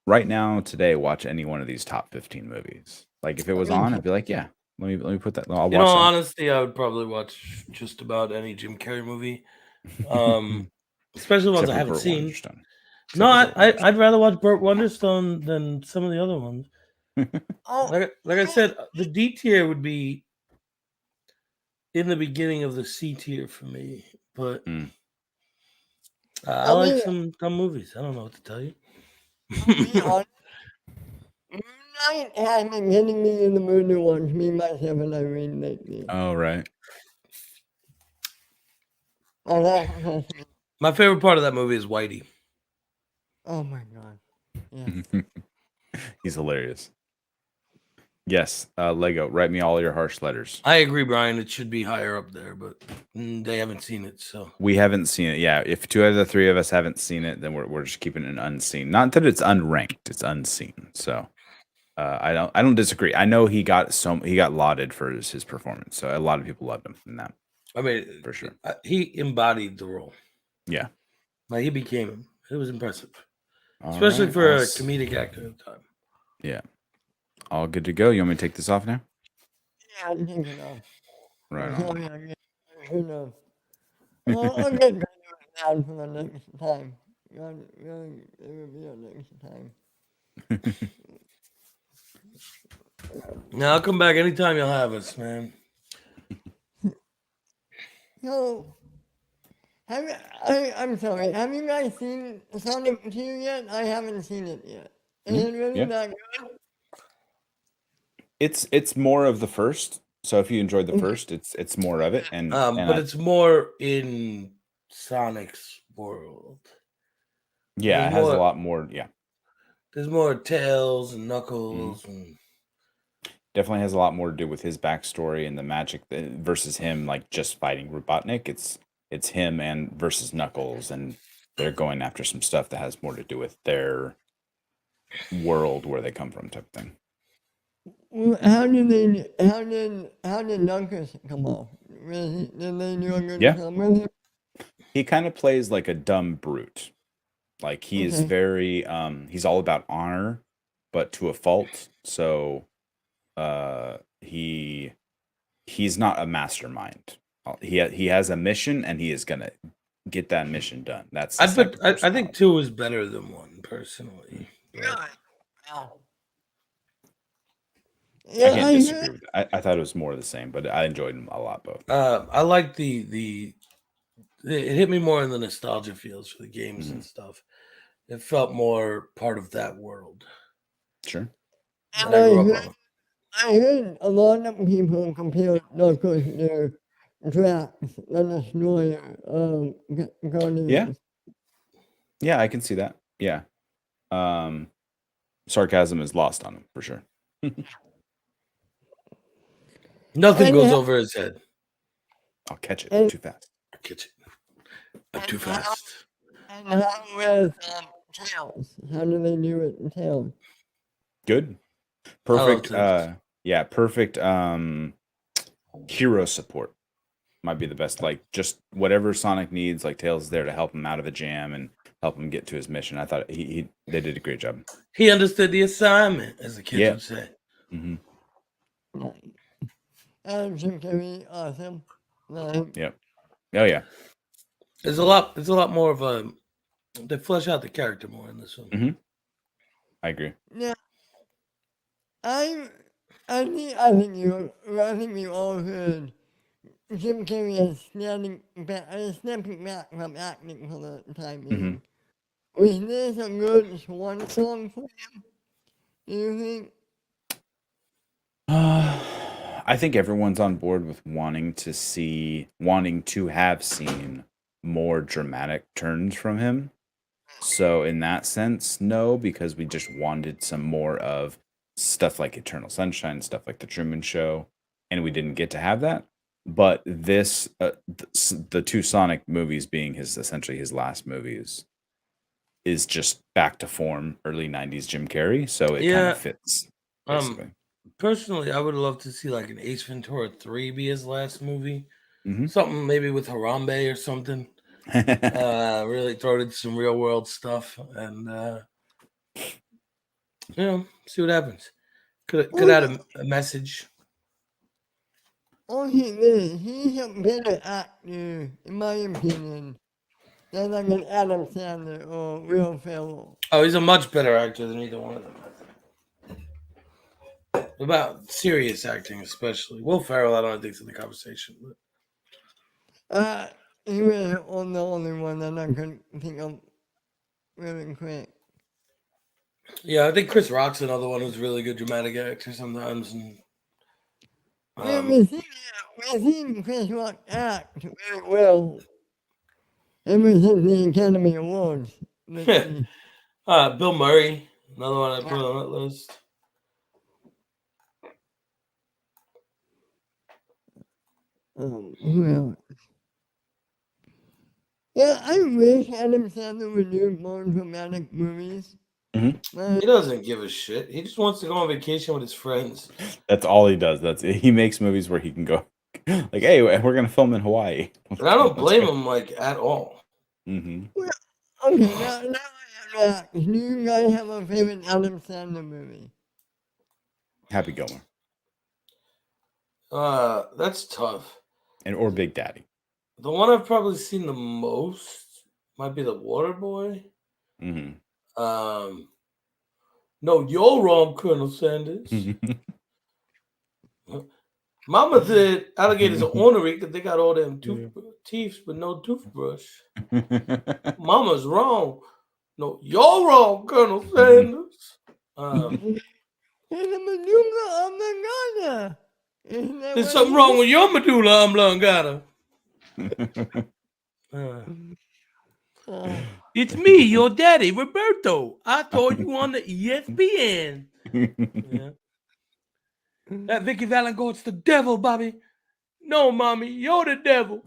right now today watch any one of these top 15 movies. Like if it was on, I'd be like, yeah, let me put that. I'll In all watch honesty, I would probably watch just about any Jim Carrey movie, that. especially ones Except I for haven't Burt seen. Wonderstone. No, Except for Burt Wonderstone. I'd rather watch Burt Wonderstone than some of the other ones. Like I said, the D tier would be in the beginning of the C tier for me, but I like some dumb movies. I don't know what to tell you. Moonlight has been getting me in the mood to watch me, myself, and Irene lately. Oh, right. My favorite part of that movie is Whitey. Oh my god. Yeah. He's hilarious. Yes, Lego, write me all your harsh letters. I agree, Brian. It should be higher up there, but they haven't seen it, so we haven't seen it. Yeah, if two out of the three of us haven't seen it, then we're just keeping it unseen. Not that it's unranked; it's unseen. So I don't disagree. I know he got lauded for his performance, so a lot of people loved him in that. I mean, for sure, he embodied the role. Yeah, like he became him. It was impressive, especially for a comedic actor at the time. Yeah. All good to go. You want me to take this off now? Yeah, I'm taking it off. Right on. Who knows? I'll get it down for the next time. Really, it will be the next time. Now I'll come back anytime you'll have us, man. So, I'm sorry. Have you guys seen Sonic 2 yet? I haven't seen it yet. Is it really that good? It's more of the first. So if you enjoyed the first, it's more of it, and but it's more in Sonic's world. Yeah, it has a lot more. Yeah, there's more Tails and Knuckles, and definitely has a lot more to do with his backstory and the magic versus him like just fighting Robotnik. It's him and versus Knuckles, and they're going after some stuff that has more to do with their world where they come from, type of thing. How did Knuckles come off? Did they do a good job with him? He kind of plays like a dumb brute. Like he is very he's all about honor, but to a fault. So he's not a mastermind. He has a mission, and he is gonna get that mission done. That's I think 2 is better than 1 personally. I can't disagree with that. I thought it was more of the same, but I enjoyed them a lot both. I like it hit me more in the nostalgia feels for the games and stuff. It felt more part of that world. Sure. And I heard a lot of people compare Knuckles to Drax, the Destroyer. Yeah, I can see that. Yeah. Sarcasm is lost on him for sure. Nothing goes over his head. I'll catch it too fast. I'll catch it. I'm too fast. And how with Tails? How do they do it in Tails? Good. Perfect. Perfect hero support might be the best. Like just whatever Sonic needs, like Tails is there to help him out of a jam and help him get to his mission. I thought they did a great job. He understood the assignment, as the kids would say. Jim Carrey, awesome. Yep. Oh yeah. There's a lot more of a. They flesh out the character more in this one. I agree. Yeah. I think you all heard Jim Carrey is stepping back from acting for the time being. Was this a good swan song for him? Do you think? I think everyone's on board with wanting to have seen more dramatic turns from him. So in that sense, no, because we just wanted some more of stuff like Eternal Sunshine, stuff like the Truman Show, and we didn't get to have that. But this, the 2 Sonic movies being essentially his last movies, is just back to form early 90s Jim Carrey, so it kind Yeah. of fits basically. Personally, I would love to see like an Ace Ventura 3 be his last movie. Mhm. Something maybe with Harambe or something. Really throw in some real world stuff and see what happens. Could add a message. He's a better actor, in my opinion, than like an Adam Sandler or Will Ferrell. Oh, he's a much better actor than either one of them. About serious acting, especially. Will Ferrell, I don't think it's in the conversation. But... He was the only one that I could think of really quick. Yeah, I think Chris Rock's another one who's really good dramatic actor sometimes. And, we've seen Chris Rock act very well ever since the Academy Awards. Bill Murray, another one I put on that list. Who else? Yeah, I wish Adam Sandler would do more dramatic movies. He doesn't give a shit. He just wants to go on vacation with his friends. That's all he does. He makes movies where he can go like, hey, we're gonna film in Hawaii. And I don't blame him like at all. Mm-hmm. Well, okay, now do you guys have a favorite Adam Sandler movie? Happy Gilmore. That's tough. Or Big Daddy. The one I've probably seen the most might be The Waterboy. Mm-hmm. No, you're wrong, Colonel Sanders. Mama said alligators are ornery because they got all them teeth but no toothbrush. Mama's wrong. No, you're wrong, Colonel Sanders. There's something wrong with your medulla oblongata. It's me, your daddy, Roberto. I told you on the ESPN. Yeah. That Vicky Valancourt's the devil, Bobby. No, mommy, you're the devil.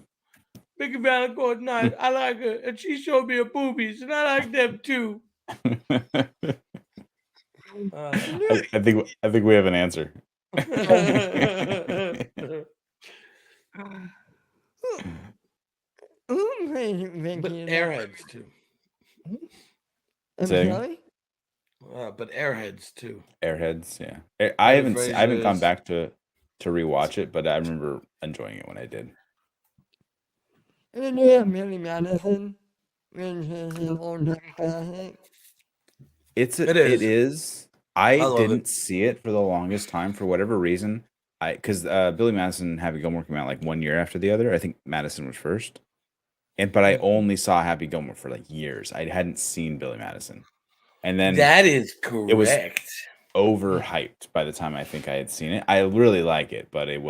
Vicky Valancourt's nice. I like her, and she showed me her boobies, and I like them too. I think we have an answer. But Airheads too. I'm sorry? But Airheads too. Airheads, yeah. I haven't gone back to rewatch it, but I remember enjoying it when I did. And then you have Billy Madison, which is an old-time classic. It is. I didn't see it for the longest time for whatever reason. Because Billy Madison and Happy Gilmore came out like 1 year after the other. I think Madison was first. But I only saw Happy Gilmore for like years. I hadn't seen Billy Madison. And then that is correct. It was overhyped by the time I think I had seen it. I really like it, but it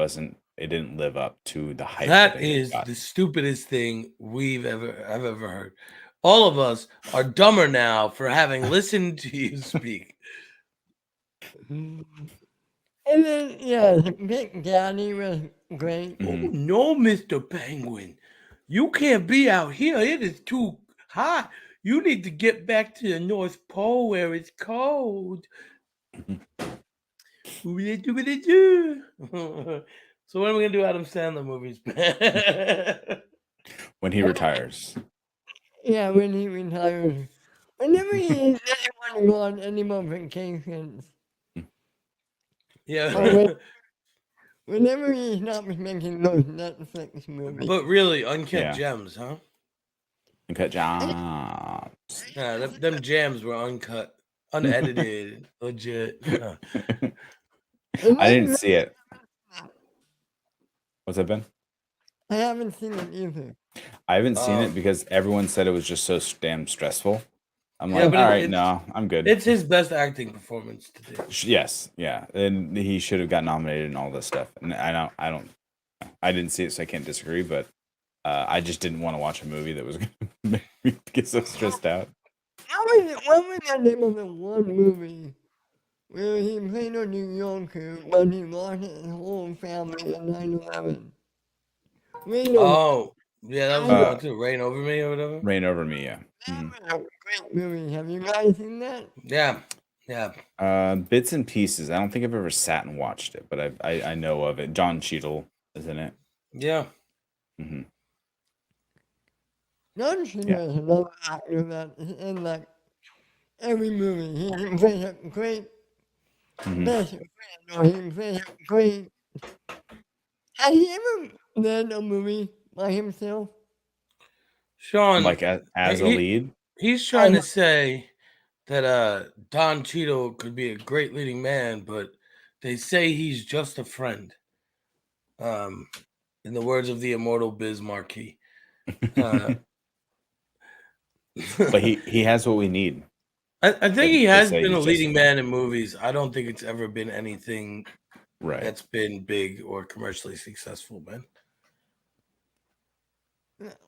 didn't live up to the hype. That is the stupidest thing I've ever heard. All of us are dumber now for having listened to you speak. And then, Big Daddy was great. Oh, no, Mr. Penguin. You can't be out here. It is too hot. You need to get back to the North Pole where it's cold. So when are we going to do Adam Sandler movies? When he retires. Yeah, when he retires. Whenever he doesn't want to go on any more vacations. Yeah. Whenever he stops making those Netflix movies. But really, Uncut Gems, huh? Uncut Gems. Yeah, them jams were uncut, unedited, legit. I didn't see it. What's that, Ben? I haven't seen it either. I haven't seen it because everyone said it was just so damn stressful. I'm like, all right, no, I'm good. It's his best acting performance to date. Yes, yeah, and he should have got nominated and all this stuff. And I didn't see it, so I can't disagree. But I just didn't want to watch a movie that was going to make me get so stressed out. What was the name of the one movie where he played a New Yorker, but he lost his whole family in 9/11? Oh, yeah, that was one too. Rain Over Me or whatever. Rain Over Me, yeah. That was a great movie. Have you guys seen that? Yeah. Bits and pieces. I don't think I've ever sat and watched it, but I know of it. John Cheadle is in it. Yeah. Hmm. John Cena is another actor that is in like every movie. He can play a great Hmm. best friend, or he can play a great. Has he ever done a movie by himself? Sean, Like as a he, lead. he's trying to say that Don Cheadle could be a great leading man, but they say he's just a friend. In the words of the immortal Biz Markie. But he has what we need. I think They he has say been a he's just leading a man in movies. I don't think it's ever been anything right. that's been big or commercially successful, man.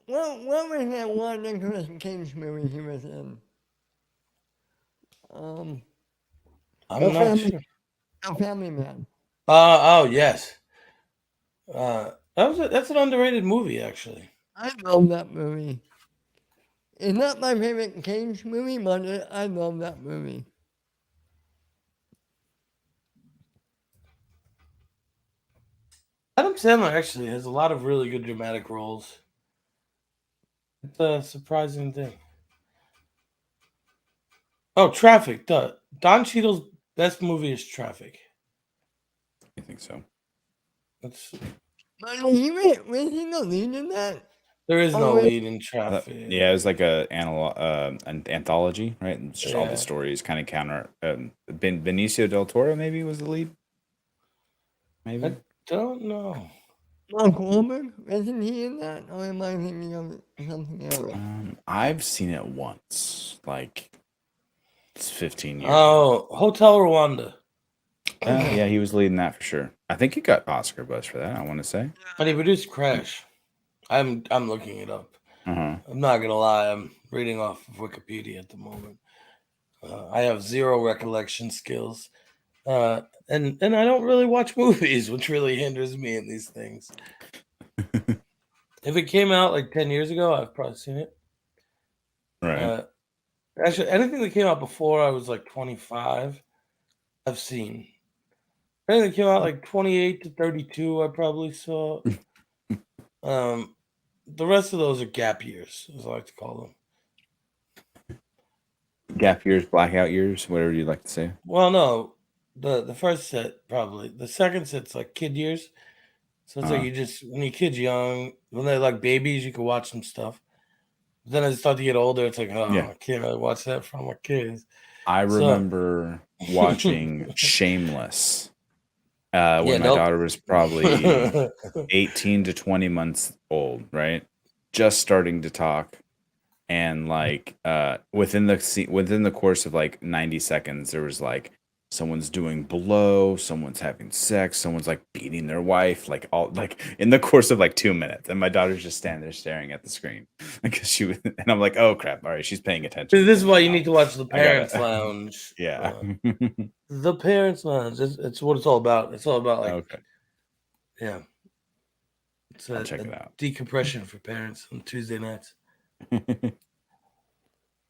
What was that one Nicolas Cage movie he was in? I'm A not Family, sure. A Family Man. Oh yes. That's an underrated movie, actually. I love that movie. It's not my favorite Cage movie, but I love that movie. Adam Sandler actually has a lot of really good dramatic roles. It's a surprising thing. Oh, Traffic. Don Cheadle's best movie is Traffic. I think so. That's, But was he the lead in that? there is no Oh, wait. lead in Traffic. Yeah, it was like an anthology, right? It's just all Yeah. the stories kind of counter. Benicio del Toro maybe was the lead. Maybe. I don't know. Mark Wahlberg? Wasn't he in that? Or am I thinking of something else? I've seen it once, like it's 15 years. Oh, Hotel Rwanda. Yeah, he was leading that for sure. I think he got Oscar buzz for that. I want to say. And he produced Crash. I'm looking it up. Uh-huh. I'm not gonna lie. I'm reading off of Wikipedia at the moment. I have zero recollection skills, and I don't really watch movies, which really hinders me in these things. If it came out like 10 years ago, I've probably seen it. Right. Actually, anything that came out before I was like 25, I've seen. Anything that came out like 28 to 32, I probably saw. The rest of those are gap years, as I like to call them. Gap years, blackout years, whatever you'd like to say. Well, no, the first set probably. The second set's like kid years. So it's like you just when your kid's young, when they're like babies, you can watch some stuff. But then as they start to get older, it's like, oh, Yeah. I can't really watch that from my kids. I remember watching Shameless when Yeah, my nope. daughter was probably 18 to 20 months old, right? Just starting to talk. And like within the course of like 90 seconds, there was like someone's doing blow, someone's having sex, someone's like beating their wife, like all like in the course of like 2 minutes. And my daughter's just standing there staring at the screen because she was, and I'm like, oh crap, all right, she's paying attention. This is why you need to watch The I gotta- Parents Lounge. Yeah. The Parents Lounge. It's what it's all about. It's all about like, Okay. yeah. It's I'll check it out. Decompression for parents on Tuesday nights.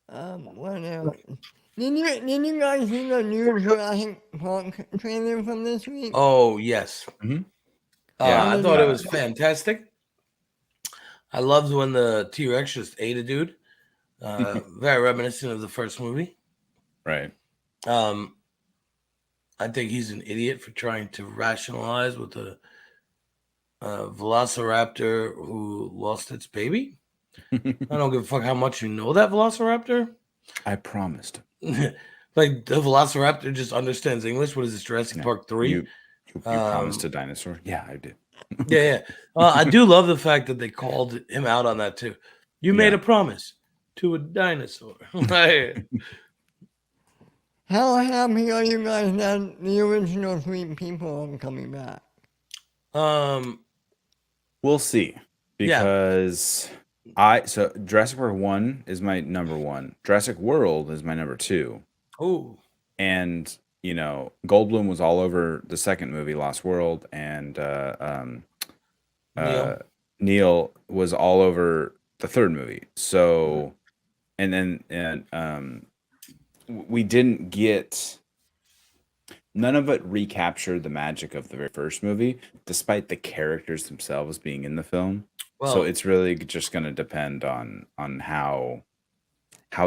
What else? Did you guys see the new Jurassic Park trailer from this week? Oh yes. Mhm. Yeah, I thought it was Yeah. fantastic. I loved when the T-Rex just ate a dude. Very reminiscent of the first movie. Right. I think he's an idiot for trying to rationalize with a velociraptor who lost its baby. I don't give a fuck how much you know that velociraptor. I promised. Like the velociraptor just understands English. What is this, Jurassic Park 3? You promised a dinosaur? Yeah, I did. Yeah. I do love the fact that they called him out on that too. You made a promise to a dinosaur. Right. How happy are you guys that the original 3 people are coming back? We'll see. Because so Jurassic Park 1 is my number 1. Jurassic World is my number 2. Oh. And you know, Goldblum was all over the second movie, Lost World, and Neil was all over the third movie. So we didn't get none of it recaptured the magic of the very first movie, despite the characters themselves being in the film. So Well, it's really just going to depend on how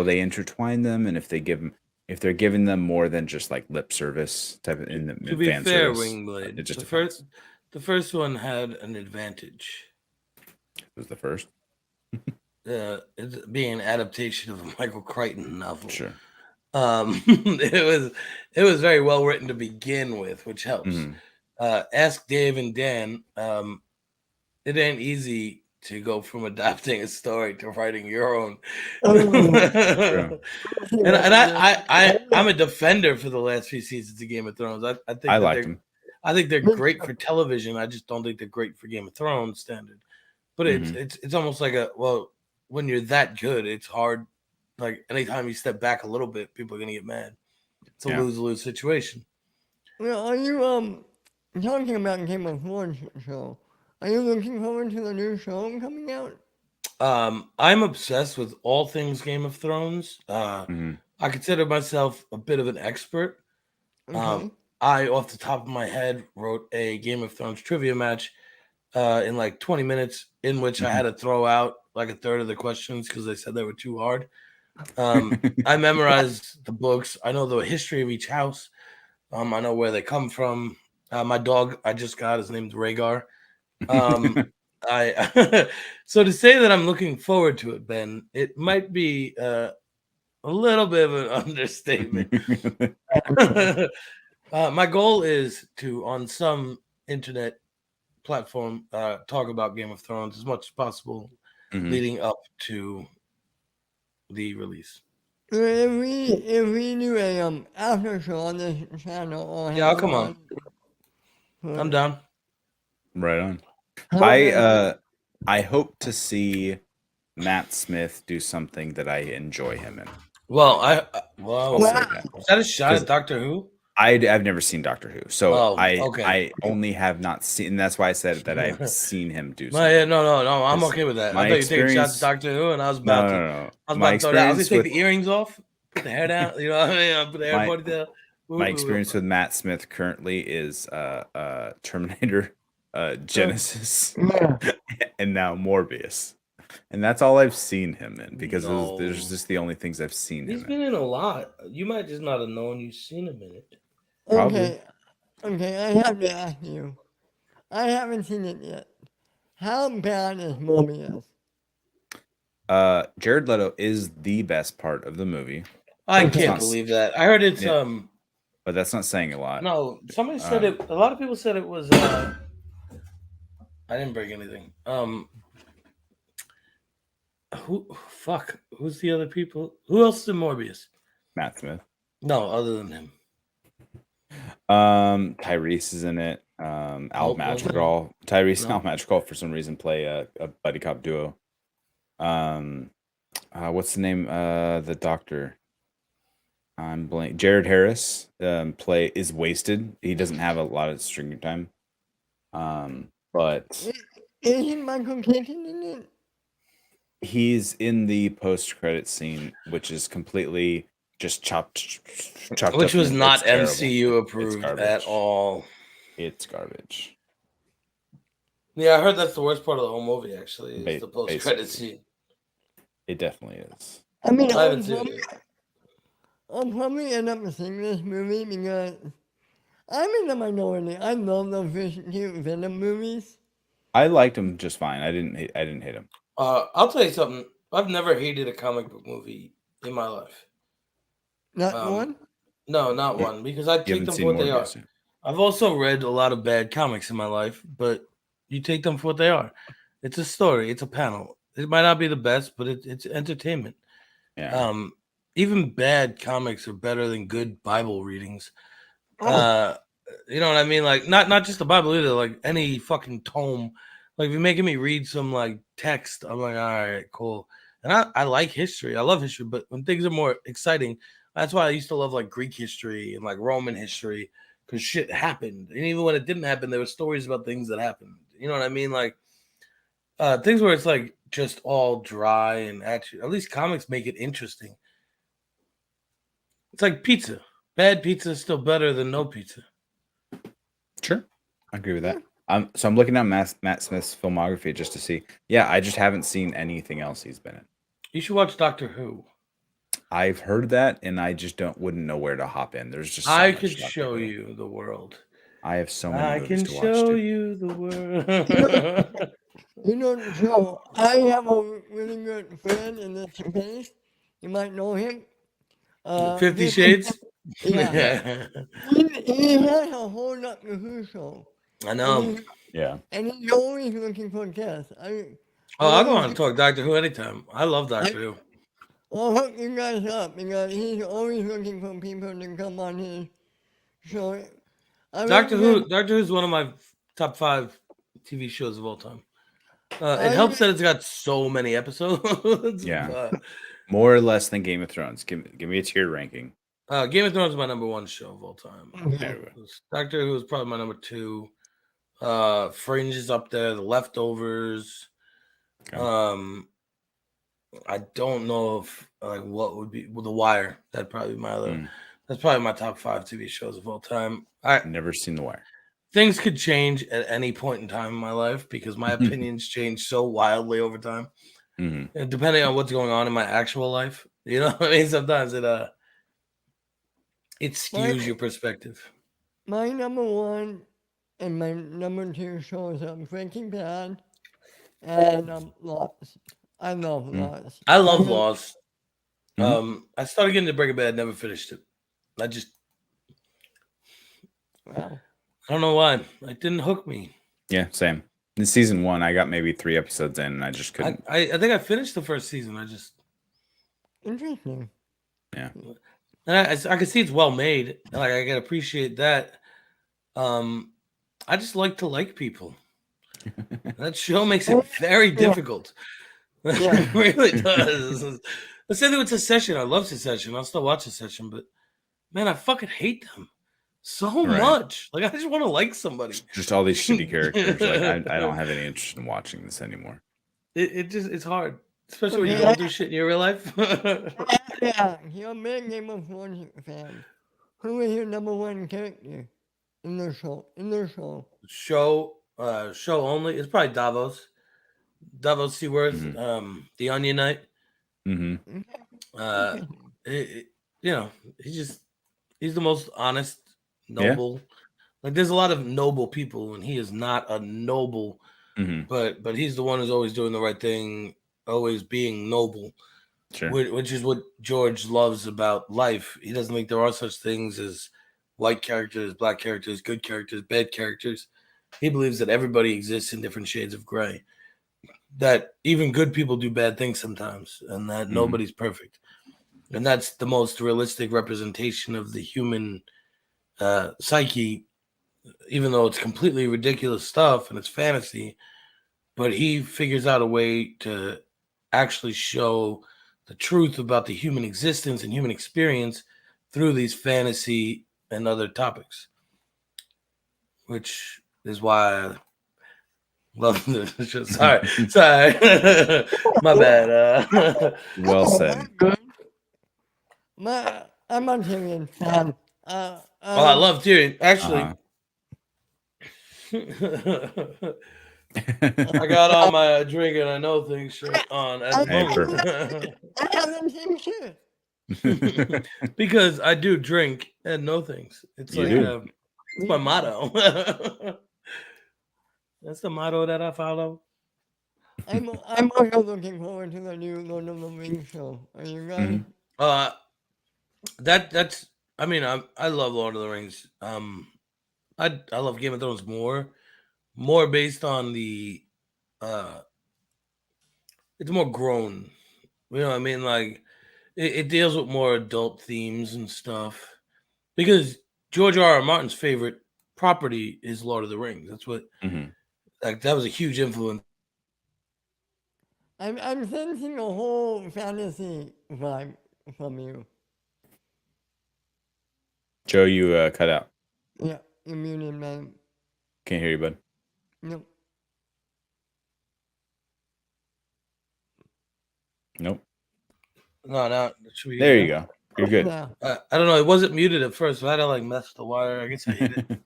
they intertwine them, and if they're giving them more than just like lip service type of in the to be fan fair, service. Wingblade, It just the depends. first one had an advantage. It was the first. It's being an adaptation of a Michael Crichton novel. Sure. It was very well written to begin with, which helps. Mhm. Ask Dave and Dan. It ain't easy to go from adapting a story to writing your own. True. And I'm a defender for the last few seasons of Game of Thrones. I think I that liked them. I think they're great for television. I just don't think they're great for Game of Thrones standard. But Mhm. it's almost like when you're that good, it's hard. Like anytime you step back a little bit, people are gonna get mad. It's a Yeah. lose-lose situation. Well, are you talking about Game of Thrones show? Are you looking forward to the new show coming out? I'm obsessed with all things Game of Thrones. Mhm. I consider myself a bit of an expert. Okay. I, off the top of my head, wrote a Game of Thrones trivia match in like 20 minutes, in which I had to throw out like a third of the questions because they said they were too hard. I memorized the books. I know the history of each house. I know where they come from. My dog I just got, his name's Rhaegar. I so to say that I'm looking forward to it, Ben, it might be a little bit of an understatement. My goal is to, on some internet platform, talk about Game of Thrones as much as possible Mhm. leading up to the release. If we do a after show on this channel, or Yeah, I'll come on. for- I'm down. Right on. How about- I hope to see Matt Smith do something that I enjoy him in. Well, I'll say that. is that a shot 'Cause at Doctor Who? I've never seen Doctor Who, so Oh, I okay. only have not seen. And that's why I said that I've seen him do No, yeah, something. no. I'm 'Cause okay with that. I my thought you were taking shots experience. at Doctor Who, and I was No, about no, to. no. I was My about to throw that. I was experience gonna take with the earrings off, put the hair down. You know what I mean? Put the hair my ponytail. my experience with Matt Smith currently is Terminator, Genesis, Yeah. and now Morbius, and that's all I've seen him in because No. there's just the only things I've seen He's him been in a lot. You might just not have known you've seen him in it. Probably. Okay, I have to ask you. I haven't seen it yet. How bad is Morbius? in. Jared Leto is the best part of the movie, I Okay. can't not- believe that. I heard it's Yeah. but that's not saying a lot. no. Somebody said it. A lot of people said it was. I didn't break anything. Who's the other people? Who else is in Morbius? Matt Smith. No, other than him. Tyrese is in it. Al Nope, Madrigal. Tyrese and No. Al Madrigal for some reason play a buddy cop duo. What's the name? The doctor. I'm blank. Jared Harris is wasted. He doesn't have a lot of screen time. But Isn't Michael Keaton in it? he's in the post-credit scene, which is completely just chopped Which up was and not it's terrible. MCU It's approved garbage. at all. It's garbage. Yeah, I heard that's the worst part of the whole movie. Actually, is the post-credit basically. scene. It definitely is. I mean, I haven't seen it. I'll probably end up seeing this movie because I'm in the minority. I love those cute Venom movies. I liked him just fine. I didn't hate him. I'll tell you something. I've never hated a comic book movie in my life. Not one? No, not one, because I You take haven't them seen for what they are. Morbius yet. I've also read a lot of bad comics in my life, but you take them for what they are. It's a story. It's a panel. It might not be the best, but it's entertainment. Yeah. Even bad comics are better than good Bible readings. Oh. You know what I mean? Like not just the Bible either. Like any fucking tome. Like if you're making me read some like text, I'm like, all right, cool. And I like history. I love history, but when things are more exciting, that's why I used to love like Greek history and like Roman history because shit happened. And even when it didn't happen, there were stories about things that happened. You know what I mean? Like things where it's like just all dry and actually, at least comics make it interesting. It's like pizza. Bad pizza is still better than no pizza. Sure, I agree with that. So I'm looking at Matt Smith's filmography just to see. Yeah, I just haven't seen anything else he's been in. You should watch Doctor Who. I've heard that, and I just wouldn't know where to hop in. There's just so I much could Doctor show Who. you the world. I have so many I movies can to watch. show Too. you the world. So I have a really good friend in this space. You might know him. 50 Shades? Yeah. He has a whole Doctor Who show. I know. Yeah. And he's always looking for guests. I'll go on and talk Doctor Who anytime. I love Doctor Who. I'll hook you guys up because he's always looking for people to come on his show. Doctor Who is one of my top 5 TV shows of all time. It helps that it's got so many episodes. Yeah. More or less than Game of Thrones. Give me a tier ranking. Game of Thrones is my number 1 show of all time. Okay. Doctor Who is probably my number 2. Fringe is up there. The Leftovers. Okay. I don't know if what would be The Wire. That'd probably be my other. That's probably my top 5 TV shows of all time. I've never seen The Wire. Things could change at any point in time in my life because my opinions change so wildly over time. Mm-hmm. And depending on what's going on in my actual life, you know what I mean? Sometimes it skews your perspective. My number 1 and my number 2 shows are Breaking Bad and Lost. I love Lost. I love Lost. I started getting to Breaking Bad, never finished it. Wow. I don't know why. It didn't hook me. Yeah, same. In season 1, I got maybe 3 episodes in, and I just couldn't. I think I finished the first season. Interesting. Yeah. And I can see it's well made. Like I can appreciate that. I just like to like people. That show makes it very difficult. It really does. The same thing with Succession. I love Succession. I'll still watch Succession, but man, I fucking hate them so much. Like I just want to like somebody. Just all these shitty characters. Like I don't have any interest in watching this anymore. It's hard, especially when you don't do shit in your real life. Yeah, you're a big Game of Thrones fan. Who is your number 1 character in the show? Show only. It's probably Davos Seaworth, the Onion Knight. Mm-hmm. He's the most honest, noble. Yeah. Like there's a lot of noble people, and he is not a noble, but he's the one who's always doing the right thing, always being noble. Sure. Which is what George loves about life. He doesn't think there are such things as white characters, black characters, good characters, bad characters. He believes that everybody exists in different shades of gray, that even good people do bad things sometimes, and that nobody's perfect. And that's the most realistic representation of the human psyche, even though it's completely ridiculous stuff and it's fantasy. But he figures out a way to actually show the truth about the human existence and human experience through these fantasy and other topics, which is why I love the show. Sorry. My bad. Well said. I'm a Tyrion fan. I love Tyrion. Actually, I got on my drink and I know things shirt on at the moment. I haven't seen shit. Because I do drink and know things. It's it's my motto. That's the motto that I follow. I'm also looking forward to the new Lord of the Rings show. Are you guys? That's. I mean, I love Lord of the Rings. I love Game of Thrones more based on the. It's more grown. You know what I mean? Like it deals with more adult themes and stuff. Because George R.R. Martin's favorite property is Lord of the Rings. That's what. Like that was a huge influence. I'm sensing a whole fantasy vibe from you. Joe, you cut out. Yeah, you're muted, man. Can't hear you, bud. Nope. Nope. No. Should we There you go. You're good. Yeah. I don't know. It wasn't muted at first, so I had to like mess with the wire. I guess I hit it.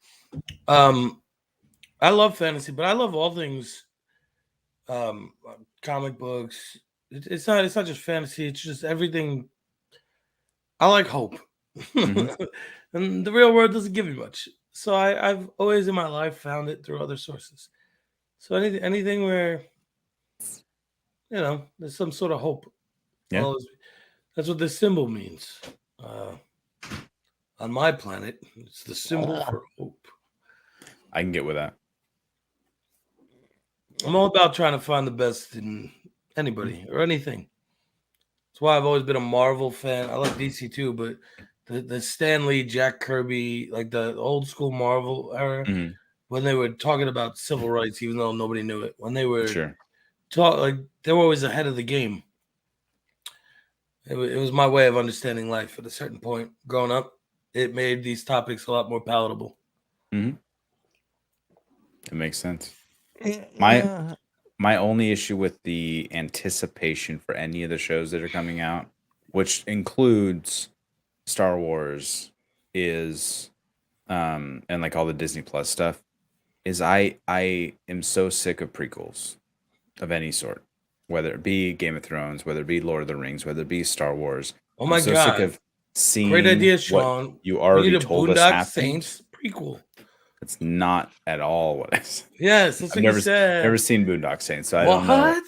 I love fantasy, but I love all things comic books. It's not just fantasy, it's just everything. I like hope. Mhm. And the real world doesn't give me much. So I've always in my life found it through other sources. So anything where there's some sort of hope. Yeah. Well, that's what this symbol means. On my planet, it's the symbol for hope. I can get with that. I'm all about trying to find the best in anybody or anything. That's why I've always been a Marvel fan. I like DC too, but the Stan Lee, Jack Kirby, like the old school Marvel era, Mhm. when they were talking about civil rights, even though nobody knew it, when they were Sure. they were always ahead of the game. It was my way of understanding life at a certain point. Growing up, it made these topics a lot more palatable. It makes sense. Yeah. My only issue with the anticipation for any of the shows that are coming out, which includes Star Wars, is and like all the Disney Plus stuff, is I am so sick of prequels of any sort, whether it be Game of Thrones, whether it be Lord of the Rings, whether it be Star Wars. Oh my I'm so God. sick of seeing Great idea, what Sean. you We already need a told us Boondock happened. Saints prequel. It's not at all what I said. Yes, that's what you said. Never seen Boondock Saints, so I What?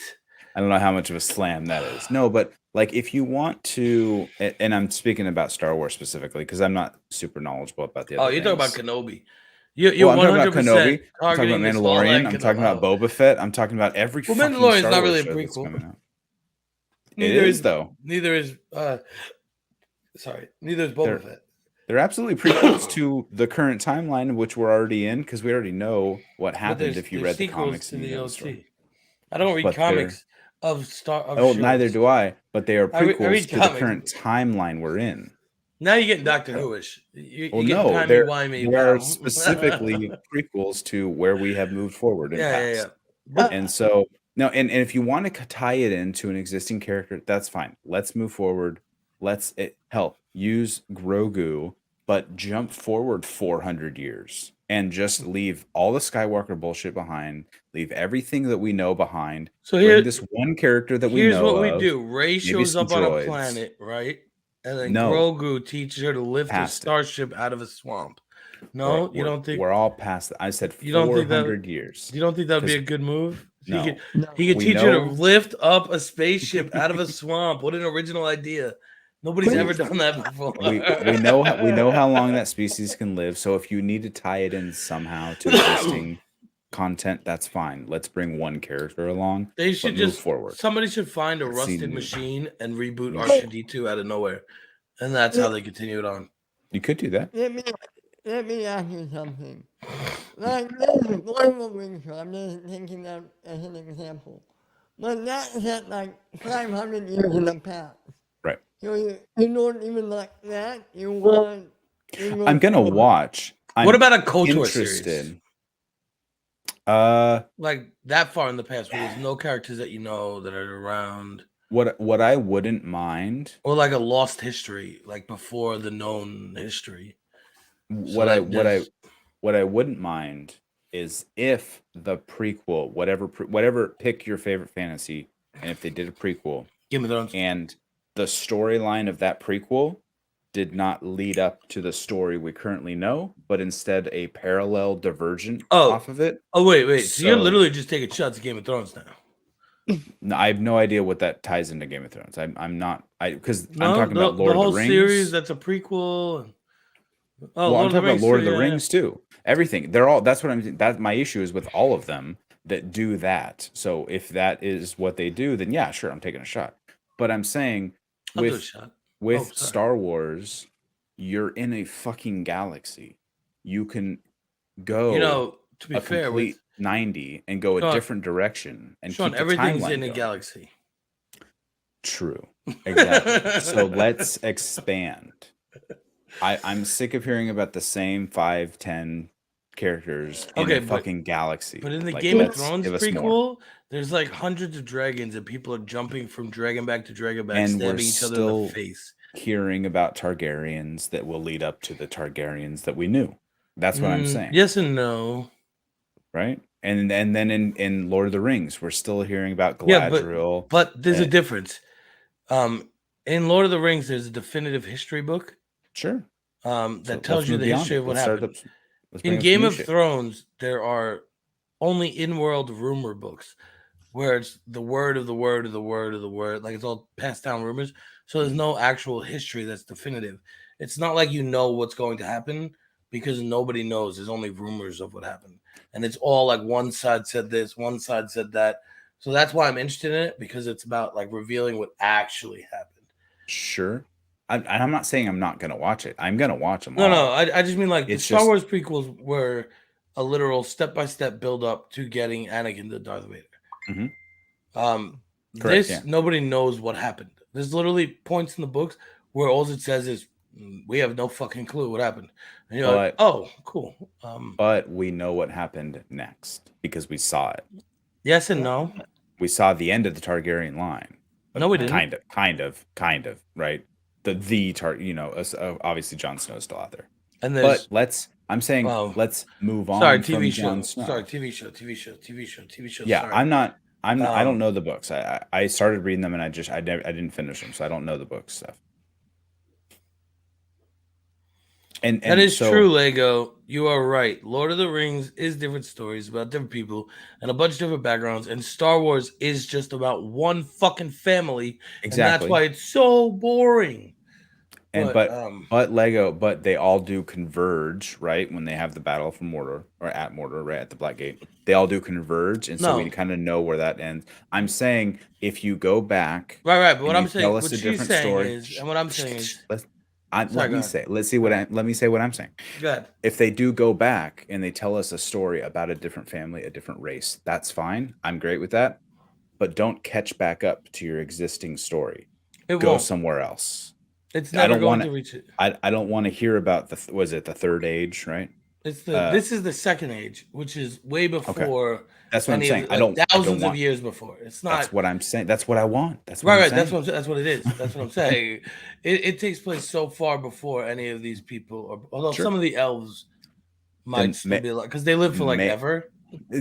don't know how much of a slam that is. No, but like if you want to, and I'm speaking about Star Wars specifically because I'm not super knowledgeable about the other Oh, you're talking about things. Kenobi. You're I'm talking about 100% Kenobi. I'm talking targeting about this whole Mandalorian. like I'm talking about Boba Fett. I'm talking about every Well, fucking Mandalorian's Star not Wars really a show that's prequel. coming out. Neither It is though. Neither is neither is Boba Fett. They're absolutely prequels to the current timeline, which we're already in, because we already know what happened if you read the comics and you know the story. I don't read But comics of shows. Neither do I. But they are I read prequels to the comics. current timeline we're in. Now you're getting Doctor Who-ish. You're Well, getting no, there timey-wimey. are specifically prequels to where we have moved forward and past. Yeah. And so, no, and if you want to tie it into an existing character, that's fine. Let's move forward. Hell, use Grogu, but jump forward 400 years and just leave all the Skywalker bullshit behind. Leave everything that we know behind. So bring this one character that we know. Here's what we of, do. Rey shows some up on a droids. planet, right? And then No. Grogu teaches her to lift a Past it. starship out of a swamp. No, you don't think we're all past that? I said you don't think 400 years. You don't think that would be a good move? No. He could teach her to lift up a spaceship out of a swamp. What an original idea. Nobody's ever done that before. we know how long that species can live. So if you need to tie it in somehow to existing content, that's fine. Let's bring one character along. They should just move forward. Somebody should find a rusted machine and reboot R2-D2 out of nowhere, and that's how they continue it on. You could do that. Let me ask you something. Like this global winter, I'm just thinking that as an example. But that's at like 500 years in the past. Right. So you don't even like that? You want... I'm going to watch. What about a KOTOR series? Like that far in the past, where there's no characters that you know that are around. What I wouldn't mind, or like a lost history, like before the known history. What I wouldn't mind is if the prequel, whatever, pick your favorite fantasy, and if they did a prequel, Game of Thrones, and the storyline of that prequel did not lead up to the story we currently know, but instead a parallel divergent off of it. Oh, wait. So you're literally just taking shots at Game of Thrones now. No, I have no idea what that ties into Game of Thrones. I'm talking about Lord of the Rings. The whole series that's a prequel. I'm talking about Lord of the Rings too. Everything. They're all. That's what I'm. That my issue is with all of them that do that. So if that is what they do, then yeah, sure, I'm taking a shot. But I'm saying with Star Wars, you're in a fucking galaxy. You can go. To be fair, complete 90 and go a different direction and keep the everything's timeline in a going. galaxy. True. Exactly. So let's expand. I'm sick of hearing about the same 5, 10 characters in Okay, a fucking galaxy. But in the Like, Game of let's Thrones give us more. prequel, there's like hundreds of dragons and people are jumping from dragonback to dragonback, And we're stabbing each other in the still face. hearing about Targaryens that will lead up to the Targaryens that we knew. That's what I'm saying. Yes and no. Right? And then in Lord of the Rings, we're still hearing about Yeah, Galadriel. but there's a difference. In Lord of the Rings, there's a definitive history book. Sure. That tells you the history of what happened. In Game of Thrones, there are only in-world rumor books where it's the word of the word of the word of the word, like it's all passed down rumors. So there's no actual history that's definitive. It's not like you know what's going to happen because nobody knows. There's only rumors of what happened, and it's all like one side said this, one side said that. So that's why I'm interested in it, because it's about like revealing what actually happened. Sure. I'm not saying I'm not gonna watch it. I'm gonna watch them. No, I just mean like the Star Wars prequels were a literal step-by-step build-up to getting Anakin to Darth Vader. Correct, nobody knows what happened. There's literally points in the books where all it says is we have no fucking clue what happened. And you're like, oh, cool. But we know what happened next because we saw it. Yes and no. We saw the end of the Targaryen line. No, we didn't. Kind of, right? Obviously Jon Snow's still out there. And but let's move on. Sorry, from TV show. Jon Snow. Sorry, TV show. Yeah, sorry. I'm not. I don't know the books. I started reading them and I didn't finish them, so I don't know the book stuff. And that is true, Lego. You are right. Lord of the Rings is different stories about different people and a bunch of different backgrounds, and Star Wars is just about one fucking family. Exactly. And that's why it's so boring. And but they all do converge, right? When they have the battle for Mordor or at Mordor, right at the Black Gate, they all do converge, and so we kind of know where that ends. I'm saying if you go back, right. But what I'm saying, what she's saying is, and what I'm saying is, let me say what I'm saying. Go ahead. If they do go back and they tell us a story about a different family, a different race, that's fine. I'm great with that. But don't catch back up to your existing story. Go somewhere else. It's never going to reach it. I don't want to hear about the third age, right? It's this is the second age, which is way before. Okay. That's what I'm saying. Thousands of years before. It's not. That's what I'm saying. That's what I want. That's what I'm saying. That's what it is. That's what I'm saying. It takes place so far before any of these people, although some of the elves might still be alive because they live for like ever.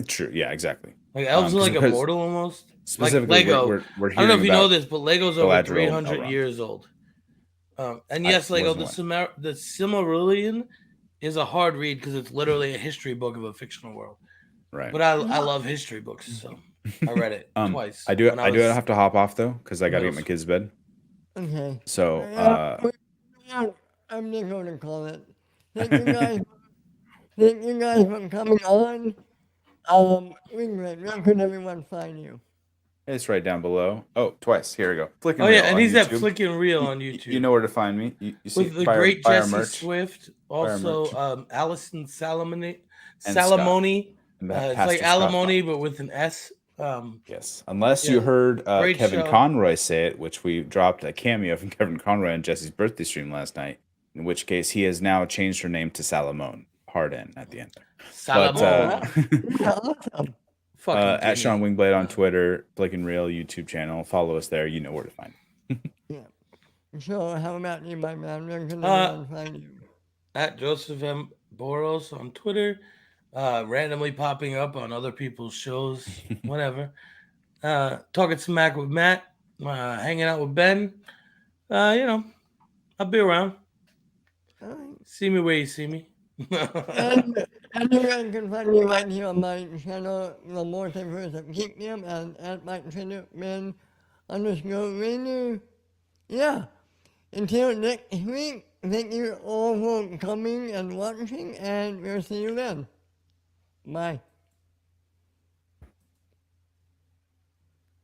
True. Yeah. Exactly. Like elves are like immortal almost. Specifically, like Lego. We're I don't know if you know this, but Lego's over 300 years old. And yes, Lego, the Silmarillion is a hard read because it's literally a history book of a fictional world. Right. But I love history books, so I read it twice. I do have to hop off though because I got to get my kids to bed. Okay. So I'm just going to call it. Thank you guys for coming on. Where can everyone find you? It's right down below. Oh, twice. Here we go. Flicking Reel and he's at Flicking Reel on YouTube. You know where to find me. You see with the great Jesse Swift, also Allison Salamoni. It's like alimony, but with an S. Yes, unless you heard Kevin Conroy say it, which we dropped a cameo from Kevin Conroy on Jesse's birthday stream last night. In which case, he has now changed her name to Salamone. Hard N at the end. Salamone. At Sean Wingblade on Twitter, Flicking Reel YouTube channel. Follow us there. You know where to find it. Yeah. So how about you, my man? Where can everyone find you? At Joseph M. Boros on Twitter. Randomly popping up on other people's shows, whatever. Talking smack with Matt, hanging out with Ben. I'll be around. See me where you see me. and you guys can find me right here on my channel, The Multiverse of Geekdom, and at my channel, Ben_Rainer. Yeah. Until next week, thank you all for coming and watching, and we'll see you then. Bye.